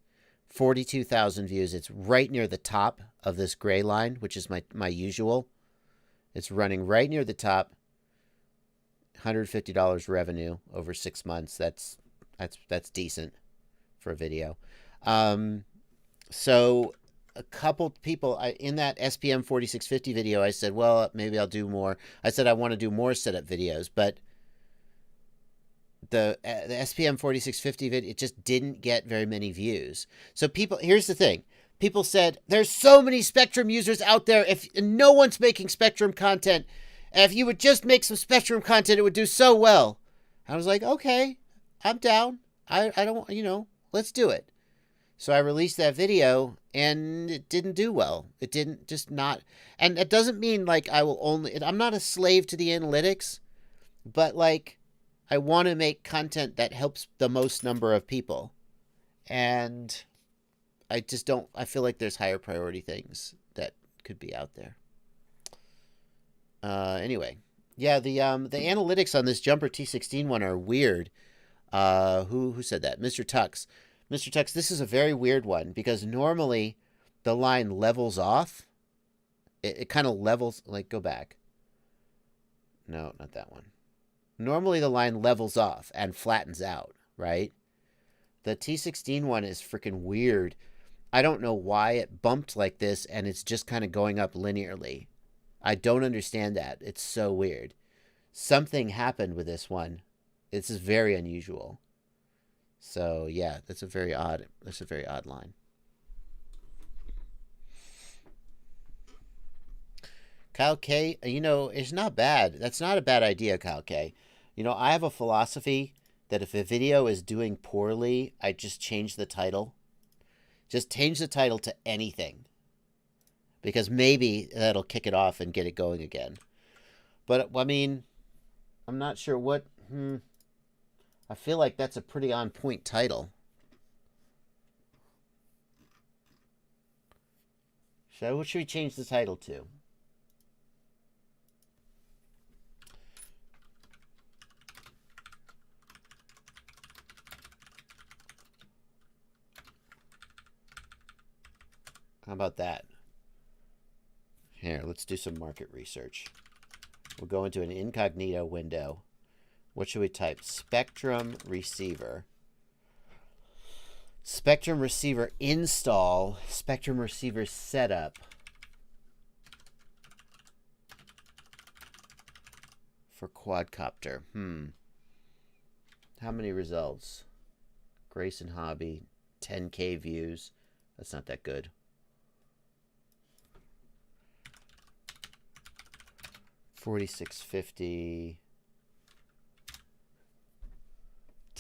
42,000 views. It's right near the top of this gray line, which is my usual. It's running right near the top. $150 revenue over 6 months. That's decent for a video. So a couple people in that SPM 4650 video, I said, well, maybe I'll do more. I said I want to do more setup videos, but the SPM 4650 video, it just didn't get very many views. So people, here's the thing. People said, there's so many Spectrum users out there. If no one's making Spectrum content, if you would just make some Spectrum content, it would do so well. I was like, okay, I'm down. I don't, let's do it. So I released that video, and it didn't do well. It didn't, just not. And it doesn't mean, like, I'm not a slave to the analytics, but, like, I want to make content that helps the most number of people. And I just don't, I feel like there's higher priority things that could be out there. Anyway, yeah, the analytics on this Jumper T16 one are weird. Who said that? Mr. Tux. Mr. Tux, this is a very weird one because normally the line levels off. It kind of levels, like, go back. No, not that one. Normally the line levels off and flattens out, right? The T16 one is freaking weird. I don't know why it bumped like this and it's just kind of going up linearly. I don't understand that. It's so weird. Something happened with this one. This is very unusual. So yeah, that's a very odd line. Kyle K, it's not bad. That's not a bad idea, Kyle K. I have a philosophy that if a video is doing poorly, I just change the title. Just change the title to anything. Because maybe that'll kick it off and get it going again. But, I mean, I'm not sure what... I feel like that's a pretty on-point title. What should we change the title to? How about that? Here, let's do some market research. We'll go into an incognito window. What should we type? Spectrum receiver. Spectrum receiver install. Spectrum receiver setup. For quadcopter. How many results? Grayson Hobby. 10K views. That's not that good. 4650.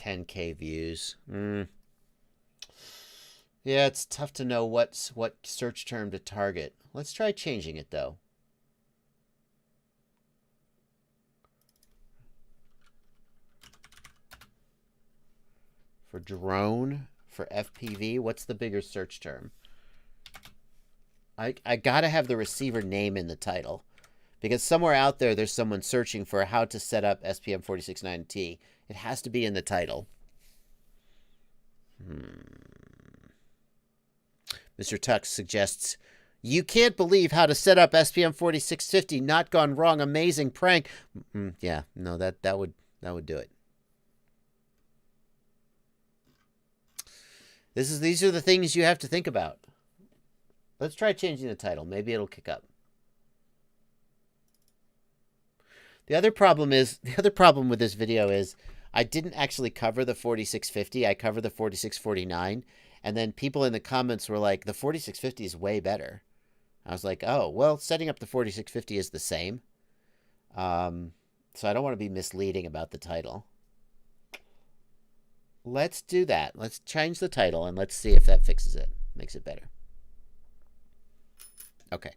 10K views. Yeah, it's tough to know what search term to target. Let's try changing it, though. For drone, for FPV, what's the bigger search term? I gotta have the receiver name in the title. Because somewhere out there, there's someone searching for how to set up SPM469T. It has to be in the title. Mr. Tux suggests, you can't believe how to set up SPM4650. Not gone wrong. Amazing prank. Yeah, no, that would do it. These are the things you have to think about. Let's try changing the title. Maybe it'll kick up. The other problem with this video is I didn't actually cover the 4650. I covered the 4649. And then people in the comments were like, the 4650 is way better. I was like, oh, well, setting up the 4650 is the same. So I don't want to be misleading about the title. Let's do that. Let's change the title and let's see if that fixes it. Makes it better. Okay.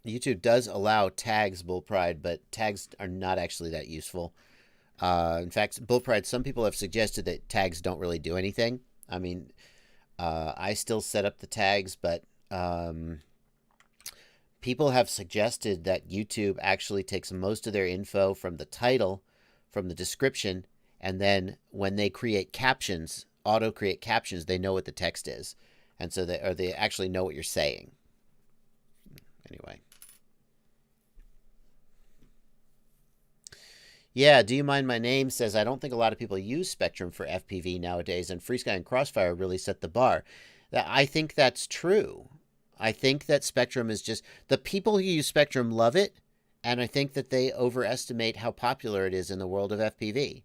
YouTube does allow tags, Bull Pride, but tags are not actually that useful. In fact, Bull Pride, some people have suggested that tags don't really do anything. I mean, I still set up the tags, but people have suggested that YouTube actually takes most of their info from the title, from the description, and then when they create captions, auto-create captions, they know what the text is. And so they actually know what you're saying. Anyway. Yeah, Do You Mind My Name says, I don't think a lot of people use Spectrum for FPV nowadays, and FrSky and Crossfire really set the bar. I think that's true. I think that Spectrum is just... The people who use Spectrum love it, and I think that they overestimate how popular it is in the world of FPV.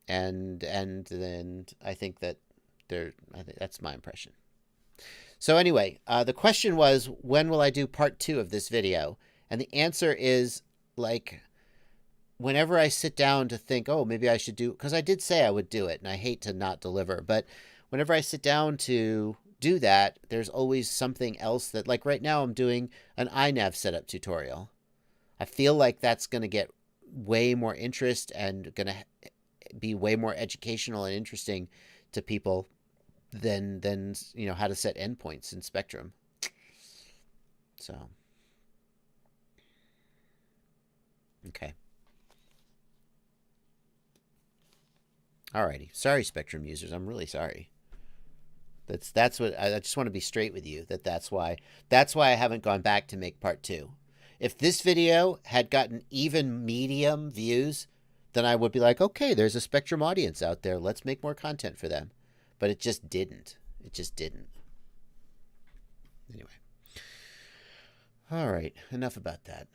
And then I think that that's my impression. So anyway, the question was, when will I do part 2 of this video? And the answer is, like, whenever I sit down to think, oh, maybe I should do... Because I did say I would do it, and I hate to not deliver. But whenever I sit down to do that, there's always something else that... Like right now, I'm doing an iNav setup tutorial. I feel like that's going to get way more interest and going to be way more educational and interesting to people than you know, how to set endpoints in Spectrum. So, okay. Alrighty. Sorry, Spectrum users. I'm really sorry. That's what I just want to be straight with you. That's why I haven't gone back to make part 2. If this video had gotten even medium views, then I would be like, okay, there's a Spectrum audience out there. Let's make more content for them. But it just didn't. It just didn't. Anyway. All right. Enough about that.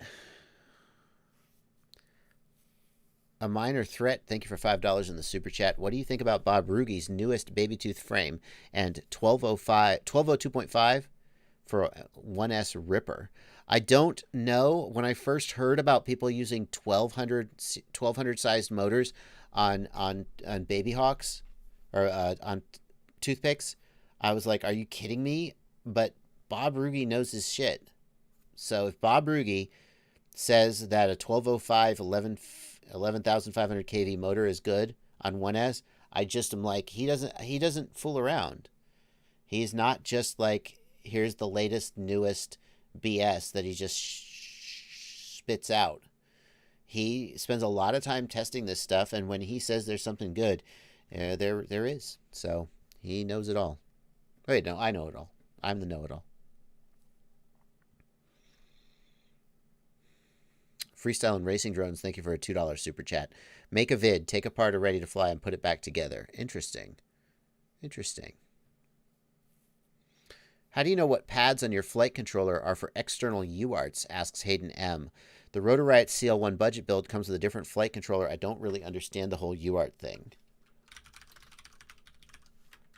A Minor Threat, thank you for $5 in the super chat. What do you think about Bob Rugi's newest baby tooth frame and 1202.5 for 1S Ripper? I don't know. When I first heard about people using 1200 sized motors on baby hawks or on toothpicks, I was like, are you kidding me? But Bob Rugi knows his shit. So if Bob Rugi says that a 1205 11,500 kV motor is good on 1S, I just am like, he doesn't fool around. He's not just like, here's the latest, newest BS that he just spits out. He spends a lot of time testing this stuff, and when he says there's something good, there is. So he knows it all. Wait, no, I know it all. I'm the know-it-all. Freestyle and Racing Drones, thank you for a $2 super chat. Make a vid, take apart a ready to fly, and put it back together. Interesting. Interesting. How do you know what pads on your flight controller are for external UARTs, asks Hayden M. The Rotor Riot CL1 budget build comes with a different flight controller. I don't really understand the whole UART thing.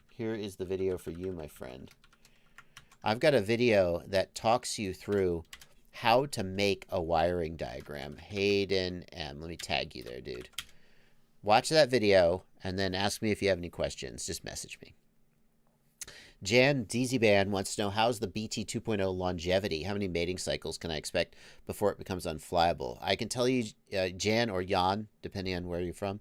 Here is the video for you, my friend. I've got a video that talks you through how to make a wiring diagram. Hayden M. Let me tag you there, dude. Watch that video and then ask me if you have any questions. Just message me. Jan DZBand wants to know, how's the BT 2.0 longevity? How many mating cycles can I expect before it becomes unflyable? I can tell you, Jan or Jan, depending on where you're from.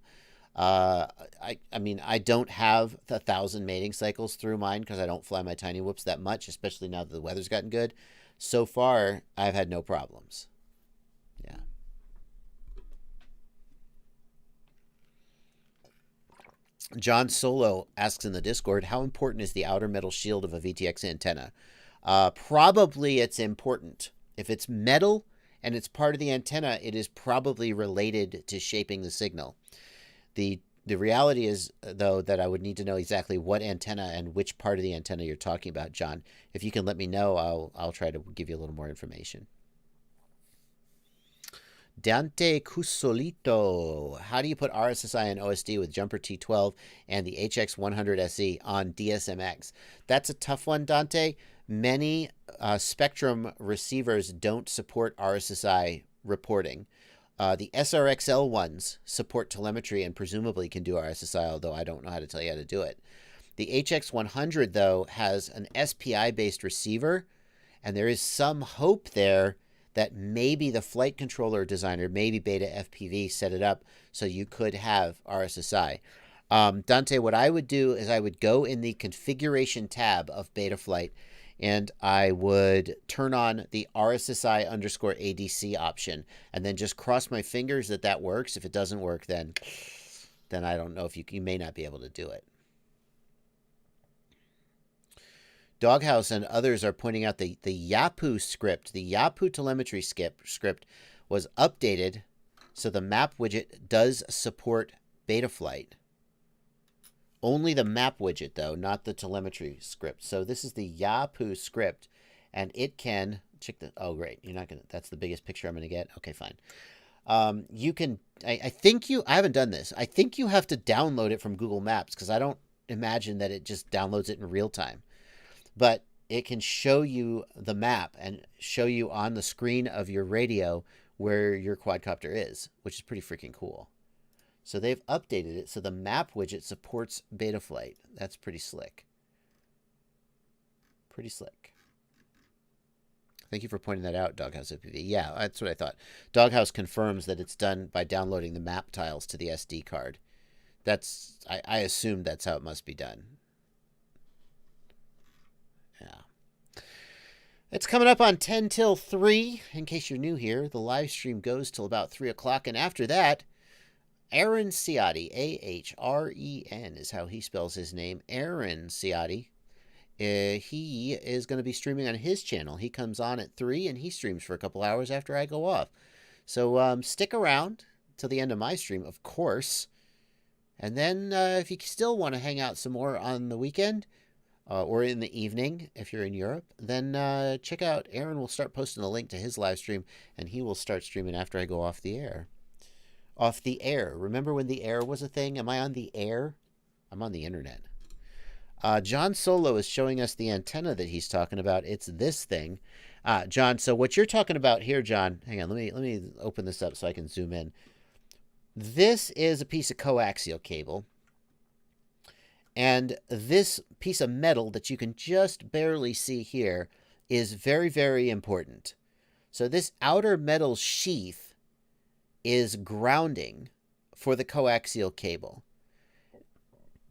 I mean, I don't have 1,000 mating cycles through mine because I don't fly my tiny whoops that much, especially now that the weather's gotten good. So far, I've had no problems. Yeah. John Solo asks in the Discord, how important is the outer metal shield of a VTX antenna? Probably it's important. If it's metal and it's part of the antenna, it is probably related to shaping the signal. The reality is, though, that I would need to know exactly what antenna and which part of the antenna you're talking about, John. If you can let me know, I'll try to give you a little more information. Dante Cusolito, how do you put RSSI and OSD with Jumper T12 and the HX100SE on DSMX? That's a tough one, Dante. Many Spectrum receivers don't support RSSI reporting. The SRXL ones support telemetry and presumably can do RSSI, although I don't know how to tell you how to do it. The HX100, though, has an SPI-based receiver, and there is some hope there that maybe the flight controller designer, maybe Beta FPV, set it up so you could have RSSI. Dante, what I would do is I would go in the configuration tab of Betaflight, and I would turn on the RSSI_ADC option, and then just cross my fingers that that works. If it doesn't work, then I don't know if you may not be able to do it. Doghouse and others are pointing out the Yapu script, the Yapu telemetry script was updated so the map widget does support Betaflight. Only the map widget, though, not the telemetry script. So this is the Yapu script, and it can check the. Oh, great! You're not gonna. That's the biggest picture I'm gonna get. Okay, fine. You can. I think you. I haven't done this. I think you have to download it from Google Maps because I don't imagine that it just downloads it in real time. But it can show you the map and show you on the screen of your radio where your quadcopter is, which is pretty freaking cool. So they've updated it so the map widget supports Betaflight. That's pretty slick. Pretty slick. Thank you for pointing that out, Doghouse OPV. Yeah, that's what I thought. Doghouse confirms that it's done by downloading the map tiles to the SD card. That's I assumed that's how it must be done. Yeah. It's coming up on 10 till 3. In case you're new here, the live stream goes till about 3 o'clock. And after that, Aaron Ciotti, A-H-R-E-N is how he spells his name. Aaron Ciotti. He is going to be streaming on his channel. He comes on at 3 and he streams for a couple hours after I go off. So stick around till the end of my stream, of course. And then if you still want to hang out some more on the weekend, or in the evening, if you're in Europe, then check out, Aaron will start posting a link to his live stream, and he will start streaming after I go off the air. Off the air. Remember when the air was a thing? Am I on the air? I'm on the internet. John Solo is showing us the antenna that he's talking about. It's this thing. John, so what you're talking about here, John, hang on, let me open this up so I can zoom in. This is a piece of coaxial cable. And this piece of metal that you can just barely see here is very, very important. So this outer metal sheath is grounding for the coaxial cable.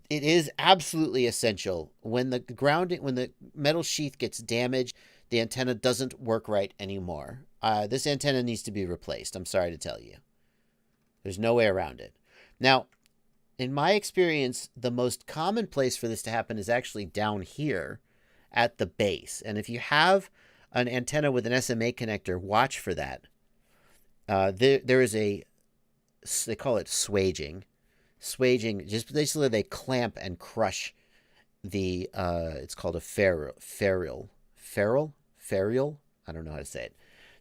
It is absolutely essential. When the metal sheath gets damaged, the antenna doesn't work right anymore. This antenna needs to be replaced. I'm sorry to tell you. There's no way around it. Now, in my experience, the most common place for this to happen is actually down here at the base. And if you have an antenna with an SMA connector, watch for that. There is they call it swaging. Swaging, just basically they clamp and crush the, it's called a ferrule. I don't know how to say it.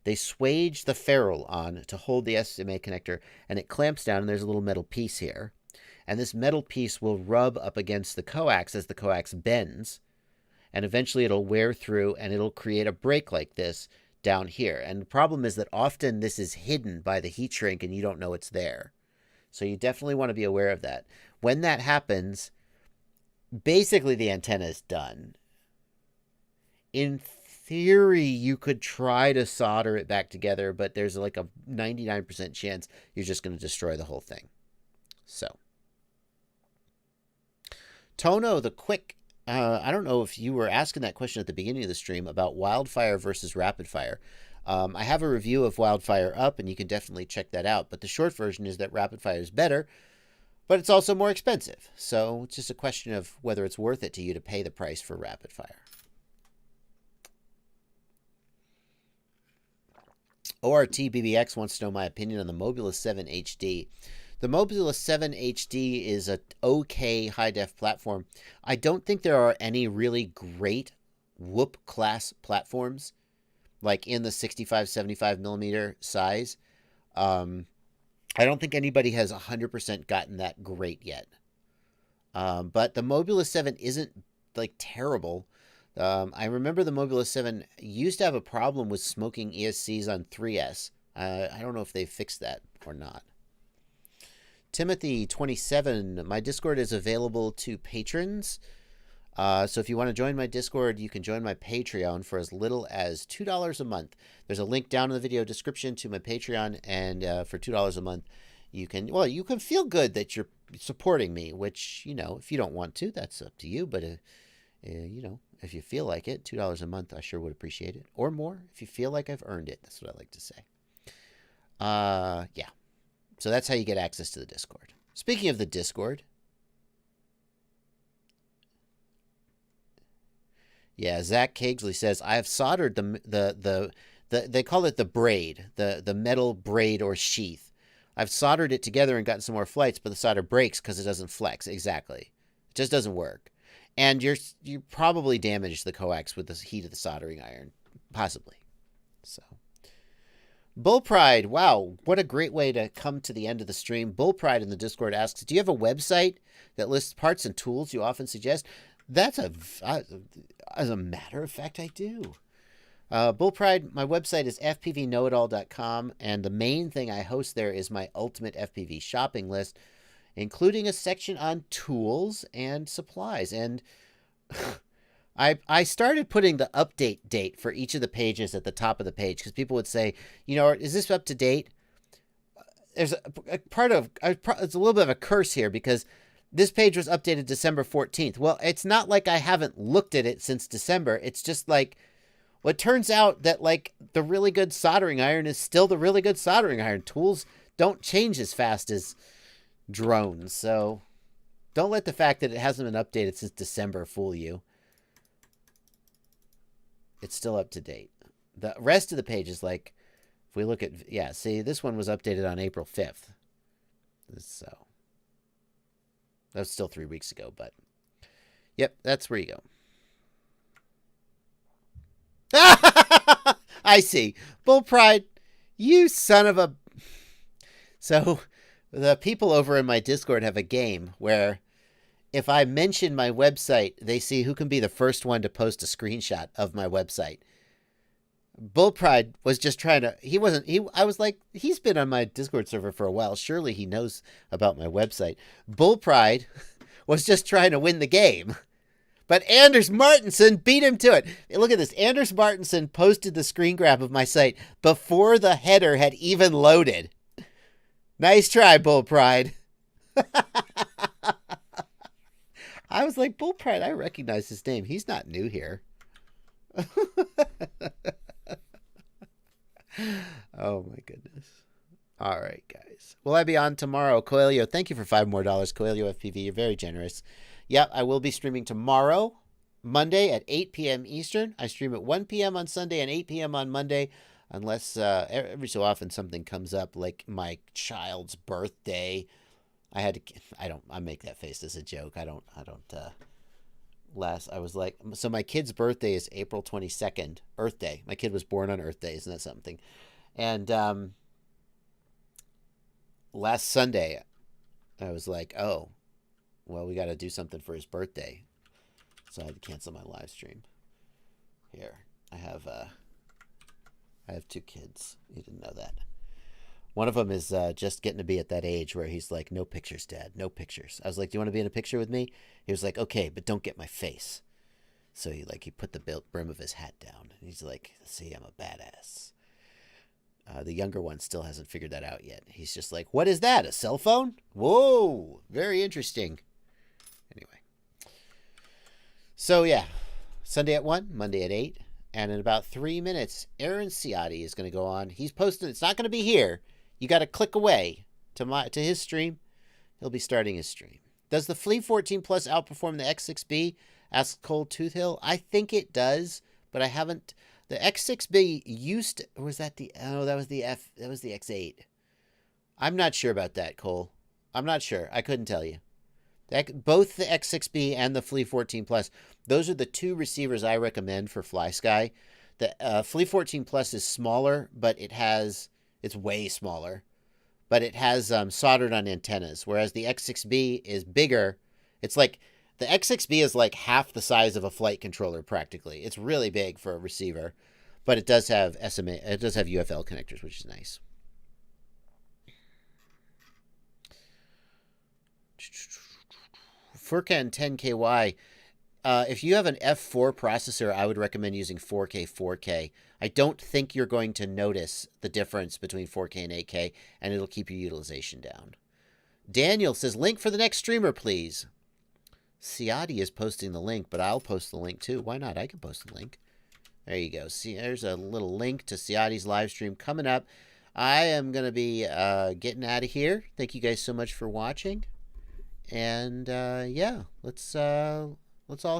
They swage the ferrule on to hold the SMA connector, and it clamps down, and there's a little metal piece here. And this metal piece will rub up against the coax as the coax bends, and eventually it'll wear through and it'll create a break like this down here. And the problem is that often this is hidden by the heat shrink and you don't know it's there. So you definitely want to be aware of that. When that happens, basically the antenna is done. In theory, you could try to solder it back together, but there's like a 99% chance you're just going to destroy the whole thing. So, Tono the Quick, I don't know if you were asking that question at the beginning of the stream about wildfire versus rapid fire. I have a review of wildfire up, and you can definitely check that out. But the short version is that rapid fire is better, but it's also more expensive. So it's just a question of whether it's worth it to you to pay the price for rapid fire. ORTBBX wants to know my opinion on the Mobulus 7 HD. The Mobulus 7 HD is a okay high-def platform. I don't think there are any really great whoop class platforms, like in the 65, 75 millimeter size. I don't think anybody has 100% gotten that great yet. But the Mobulus 7 isn't like terrible. I remember the Mobulus 7 used to have a problem with smoking ESCs on 3S. I don't know if they fixed that or not. Timothy 27, my Discord is available to patrons. So if you want to join my Discord, you can join my Patreon for as little as $2 a month. There's a link down in the video description to my Patreon, and for $2 a month, you can feel good that you're supporting me, which, if you don't want to, that's up to you. But, if you feel like it, $2 a month, I sure would appreciate it. Or more, if you feel like I've earned it. That's what I like to say. Yeah. So that's how you get access to the Discord. Speaking of the Discord. Yeah, Zach Cagesley says, I have soldered the they call it the braid, the metal braid or sheath. I've soldered it together and gotten some more flights, but the solder breaks because it doesn't flex. Exactly. It just doesn't work. And you probably damaged the coax with the heat of the soldering iron. Possibly. So. Bull Pride, wow, what a great way to come to the end of the stream. Bull Pride in the Discord asks, do you have a website that lists parts and tools you often suggest? As a matter of fact, I do. Bull Pride, my website is fpvknowitall.com, and the main thing I host there is my ultimate FPV shopping list, including a section on tools and supplies. And I started putting the update date for each of the pages at the top of the page because people would say, is this up to date? There's it's a little bit of a curse here because this page was updated December 14th. Well, it's not like I haven't looked at it since December. It's just like, well, it turns out that like the really good soldering iron is still the really good soldering iron. Tools don't change as fast as drones. So don't let the fact that it hasn't been updated since December fool you. It's still up to date. The rest of the page is like, if we look at, see, this one was updated on April 5th. So, that was still 3 weeks ago, but, yep, that's where you go. I see. Bull Pride, you son of a... So, the people over in my Discord have a game where if I mention my website, they see who can be the first one to post a screenshot of my website. Bull Pride was just trying to, I was like, he's been on my Discord server for a while. Surely he knows about my website. Bull Pride was just trying to win the game. But Anders Martinson beat him to it. Look at this. Anders Martinson posted the screen grab of my site before the header had even loaded. Nice try, Bull Pride. I was like, Bull Pride, I recognize his name. He's not new here. Oh, my goodness. All right, guys. Will I be on tomorrow? Coelho, thank you for $5 more. Coelho FPV, you're very generous. Yep, I will be streaming tomorrow, Monday at 8 p.m. Eastern. I stream at 1 p.m. on Sunday and 8 p.m. on Monday, unless every so often something comes up, like my child's birthday. I make that face as a joke. I was like, so my kid's birthday is April 22nd, Earth Day. My kid was born on Earth Day. Isn't that something? And last Sunday, I was like, oh, well, we got to do something for his birthday. So I had to cancel my live stream. Here, I have 2 kids. You didn't know that. One of them is just getting to be at that age where he's like, no pictures, Dad, no pictures. I was like, do you want to be in a picture with me? He was like, okay, but don't get my face. So he put the brim of his hat down. And he's like, see, I'm a badass. The younger one still hasn't figured that out yet. He's just like, what is that, a cell phone? Whoa, very interesting. Anyway. So, yeah, Sunday at 1, Monday at 8. And in about 3 minutes, Aaron Ciotti is going to go on. He's posting. It's not going to be here. You got to click away to his stream. He'll be starting his stream. Does the Fleet 14 Plus outperform the X6B? Asks Cole Toothhill. I think it does, but I haven't. The X6B used to, or was that the, oh, that was the X8. I'm not sure about that, Cole. I'm not sure. I couldn't tell you. Both the X6B and the Fleet 14 Plus, those are the 2 receivers I recommend for FrSky. The Fleet 14 Plus is smaller, but it's way smaller, but it has soldered on antennas, whereas the X6B is bigger. It's like, the X6B is like half the size of a flight controller practically. It's really big for a receiver, but it does have SMA, it does have UFL connectors, which is nice. Furkan 10KY. If you have an F4 processor, I would recommend using 4K. I don't think you're going to notice the difference between 4K and 8K, and it'll keep your utilization down. Daniel says, link for the next streamer, please. Ciotti is posting the link, but I'll post the link too. Why not? I can post the link. There you go. See, there's a little link to Ciotti's live stream coming up. I am going to be getting out of here. Thank you guys so much for watching. And yeah, let's all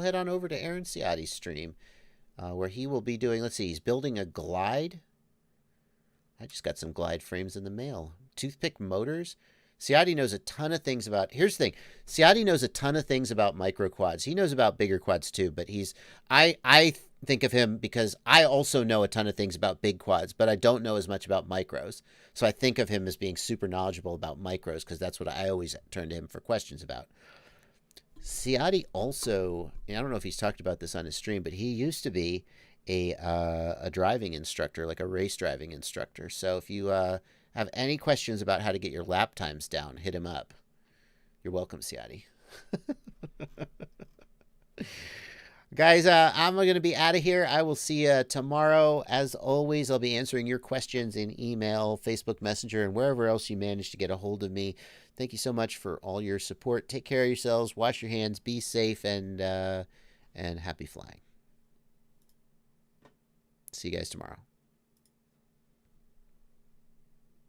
head on over to Aaron Ciotti's stream, where he will be doing, let's see, he's building a glide. I just got some glide frames in the mail. Toothpick motors. Ciotti knows a ton of things about, here's the thing, Ciotti knows a ton of things about micro quads. He knows about bigger quads too, but I think of him because I also know a ton of things about big quads, but I don't know as much about micros. So I think of him as being super knowledgeable about micros because that's what I always turn to him for questions about. Ciotti also, I don't know if he's talked about this on his stream, but he used to be a driving instructor, like a race driving instructor. So if you have any questions about how to get your lap times down, hit him up. You're welcome, Ciotti. Guys, I'm going to be out of here. I will see you tomorrow. As always, I'll be answering your questions in email, Facebook Messenger, and wherever else you manage to get a hold of me. Thank you so much for all your support. Take care of yourselves. Wash your hands. Be safe, and happy flying. See you guys tomorrow.